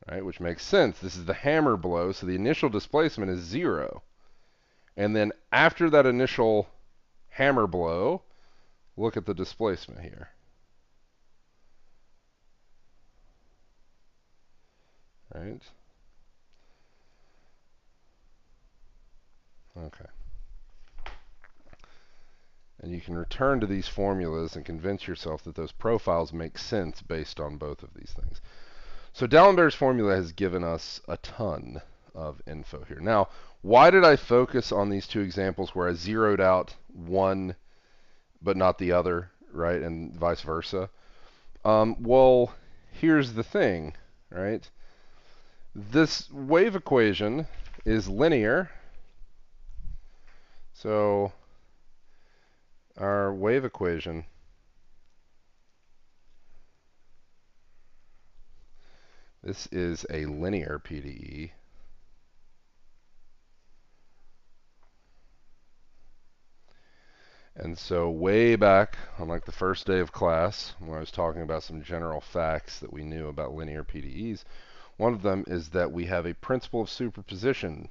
right, which makes sense. This is the hammer blow, so the initial displacement is 0. And then after that initial hammer blow, look at the displacement here. Right? Okay. And you can return to these formulas and convince yourself that those profiles make sense based on both of these things. So D'Alembert's formula has given us a ton of info here. Now, why did I focus on these two examples where I zeroed out one but not the other, right, and vice versa? Well, here's the thing, right? This wave equation is linear. So our wave equation this is a linear PDE. And so way back on like the first day of class, when I was talking about some general facts that we knew about linear PDEs, one of them is that we have a principle of superposition.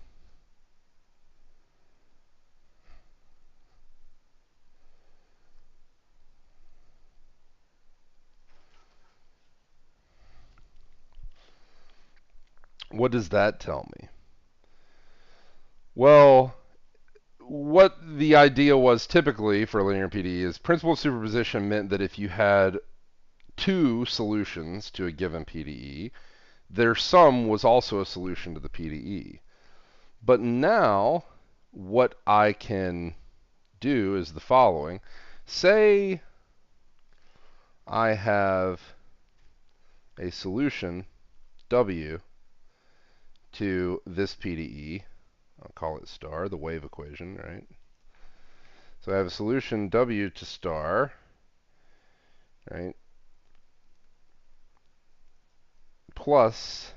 What does that tell me? Well, what the idea was typically for a linear PDE is principle of superposition meant that if you had two solutions to a given PDE, their sum was also a solution to the PDE. But now, what I can do is the following. Say I have a solution W to this PDE. I'll call it star, the wave equation, right? So I have a solution W to star, right, plus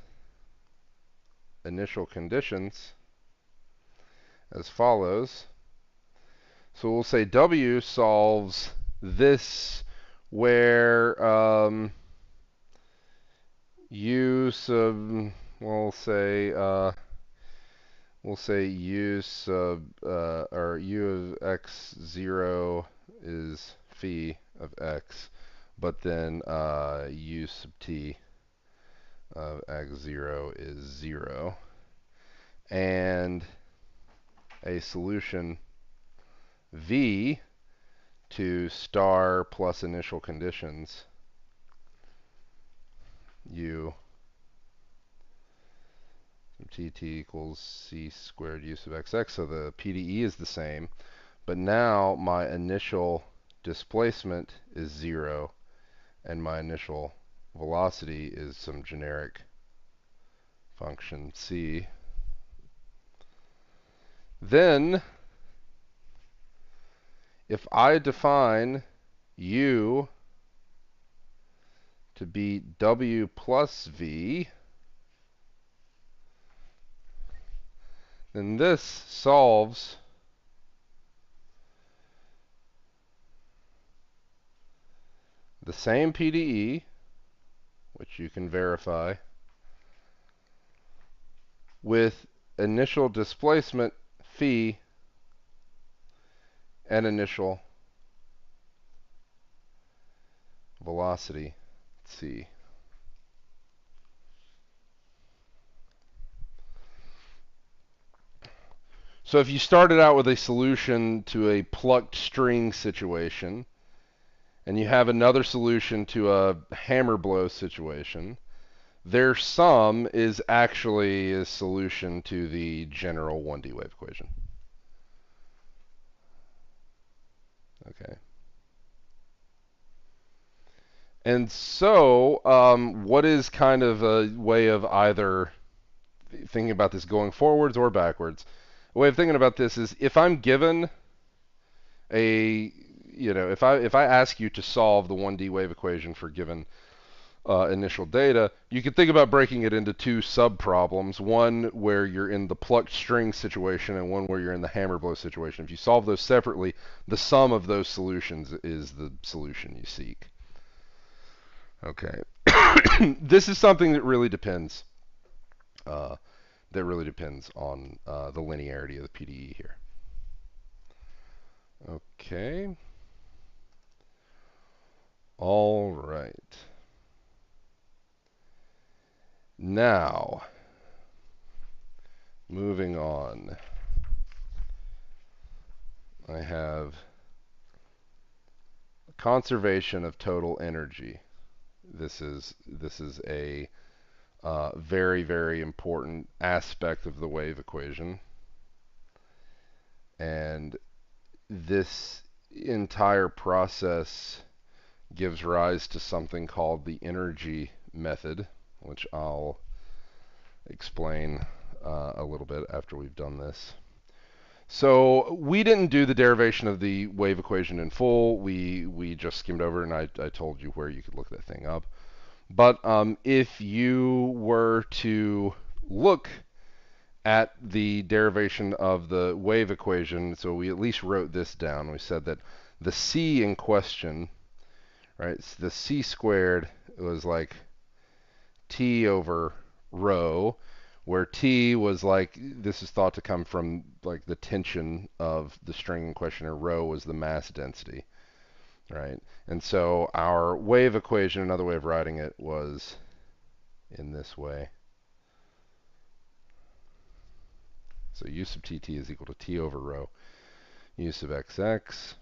initial conditions as follows. So we'll say W solves this where U sub, we'll say U sub or U of x0 is phi of x, but then U sub t of x0 is 0, and a solution V to star plus initial conditions U tt equals c squared u sub xx. So the PDE is the same, but now my initial displacement is 0, and my initial velocity is some generic function c. Then, if I define u to be w plus v, then this solves the same PDE, which you can verify, with initial displacement phi and initial velocity c. So if you started out with a solution to a plucked string situation, and you have another solution to a hammer blow situation, their sum is actually a solution to the general 1D wave equation. Okay. And so, what is kind of a way of either thinking about this going forwards or backwards? A way of thinking about this is if I'm given a, if I ask you to solve the 1D wave equation for given initial data, you could think about breaking it into two sub-problems, one where you're in the plucked string situation and one where you're in the hammer blow situation. If you solve those separately, the sum of those solutions is the solution you seek. Okay. This is something that really depends on the linearity of the PDE here. Okay. All right. Now, moving on, I have conservation of total energy. This is a very, very important aspect of the wave equation. And this entire process gives rise to something called the energy method, which I'll explain a little bit after we've done this. So we didn't do the derivation of the wave equation in full. We just skimmed over it, and I told you where you could look that thing up. But if you were to look at the derivation of the wave equation, so we at least wrote this down. We said that the c in question, right, the c squared was like t over rho, where t was like, this is thought to come from like the tension of the string in question, and rho was the mass density, right? And so our wave equation, another way of writing it, was in this way. So u sub tt is equal to t over rho u sub xx.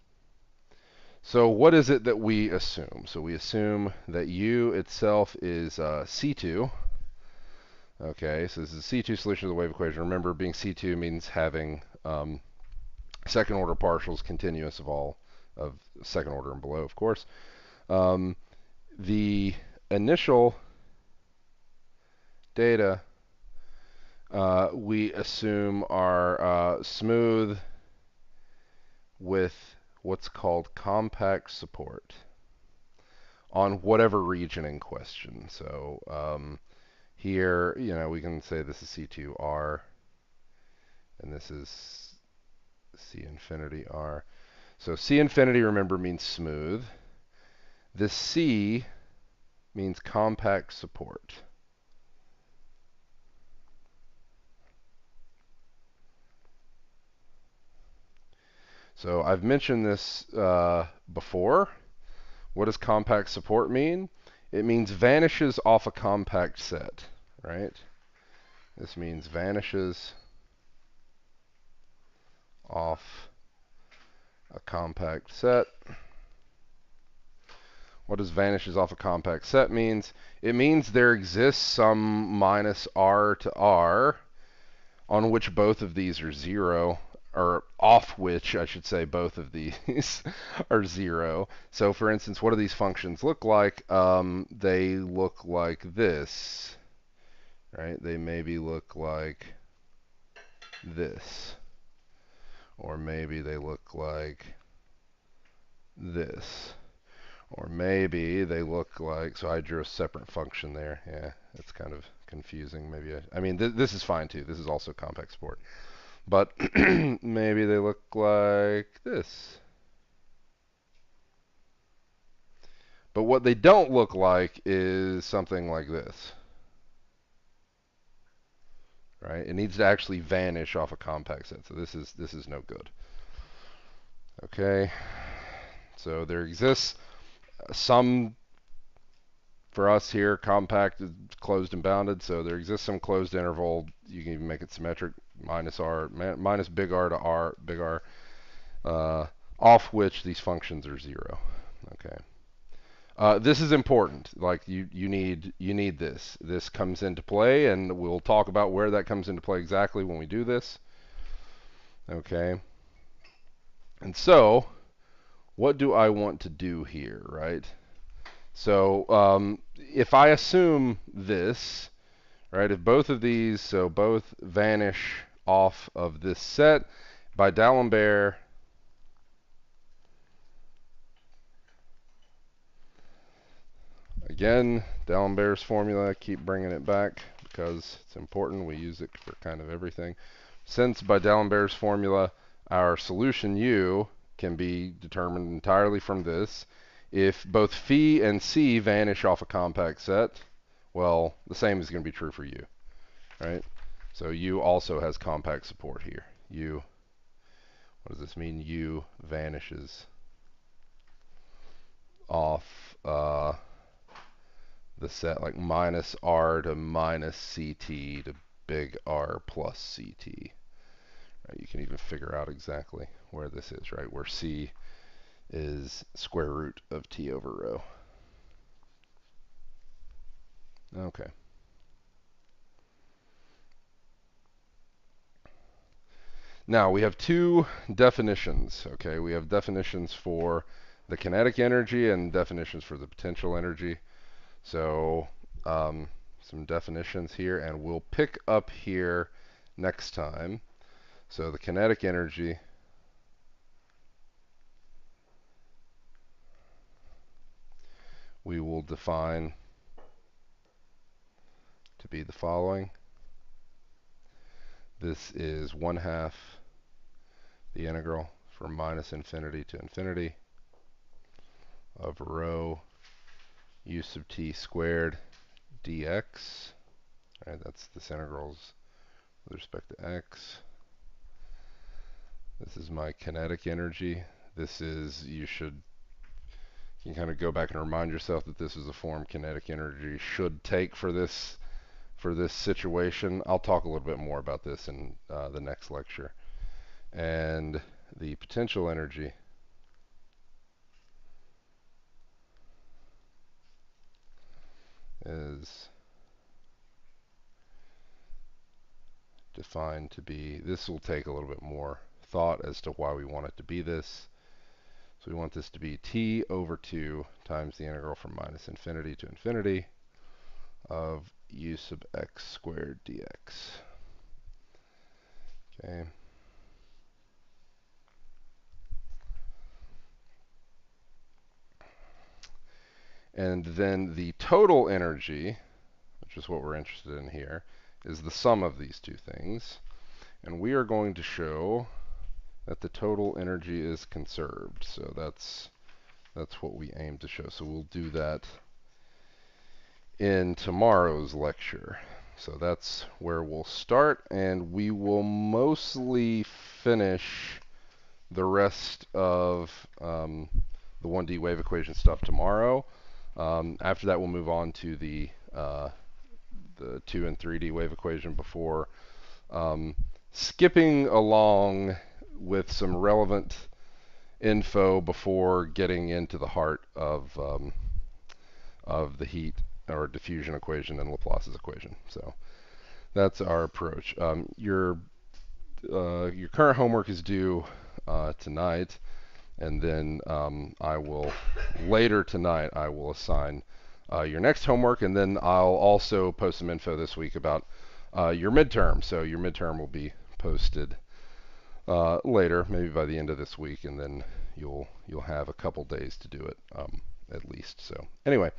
So what is it that we assume? So we assume that u itself is C2. Okay, so this is a C2 solution of the wave equation. Remember, being C2 means having second order partials continuous of second order and below, of course. The initial data we assume are smooth with what's called compact support on whatever region in question. So here, we can say this is C2R, and this is C infinity R. So C infinity, remember, means smooth. This C means compact support. So I've mentioned this before. What does compact support mean? It means vanishes off a compact set, right? This means vanishes off a compact set. What does vanishes off a compact set means? It means there exists some minus r to r on which both of these are 0, or off which, I should say, both of these are 0. So for instance, what do these functions look like? They look like this, right? They maybe look like this. Or maybe they look like this. Or maybe they look like, so I drew a separate function there. Yeah, it's kind of confusing. Maybe I mean, this is fine too. This is also compact support. But maybe they look like this. But what they don't look like is something like this. Right? It needs to actually vanish off a compact set. So this is no good. Okay. So there exists some, for us here, compact is closed and bounded, so there exists some closed interval. You can even make it symmetric, minus r, minus big R to r, big R, off which these functions are 0. Okay. This is important. Like you need this. This comes into play, and we'll talk about where that comes into play exactly when we do this. Okay. And so, what do I want to do here, right? So if I assume this, right, if both of these, so both vanish off of this set by D'Alembert, again, D'Alembert's formula, keep bringing it back because it's important. We use it for kind of everything. Since by D'Alembert's formula, our solution U can be determined entirely from this. If both phi and c vanish off a compact set, well, the same is going to be true for U, right? So U also has compact support here. U, what does this mean? U vanishes off the set, like minus R to minus CT to big R plus CT. Right, you can even figure out exactly where this is, right? Where C is square root of T over rho. Okay. Now we have two definitions, okay? We have definitions for the kinetic energy and definitions for the potential energy. So some definitions here, and we'll pick up here next time. So the kinetic energy we will define to be the following. This is 1/2 the integral from minus infinity to infinity of rho u sub t squared dx. All right, that's this integrals with respect to x. This is my kinetic energy. This is, you can kind of go back and remind yourself that this is the form kinetic energy should take for this situation. I'll talk a little bit more about this in the next lecture. And the potential energy is defined to be, this will take a little bit more thought as to why we want it to be this. So we want this to be t over 2 times the integral from minus infinity to infinity of u sub x squared dx. Okay. And then the total energy, which is what we're interested in here, is the sum of these two things. And we are going to show that the total energy is conserved. So that's what we aim to show. So we'll do that in tomorrow's lecture. So that's where we'll start, and we will mostly finish the rest of the 1D wave equation stuff tomorrow. After that, we'll move on to the 2 and 3D wave equation before skipping along with some relevant info before getting into the heart of the heat or diffusion equation and Laplace's equation. So that's our approach. Your current homework is due tonight, and then I will later tonight I will assign your next homework, and then I'll also post some info this week about your midterm. So your midterm will be posted later, maybe by the end of this week, and then you'll have a couple days to do it at least. So anyway,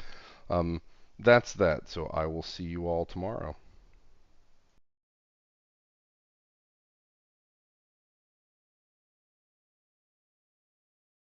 that's that. So I will see you all tomorrow.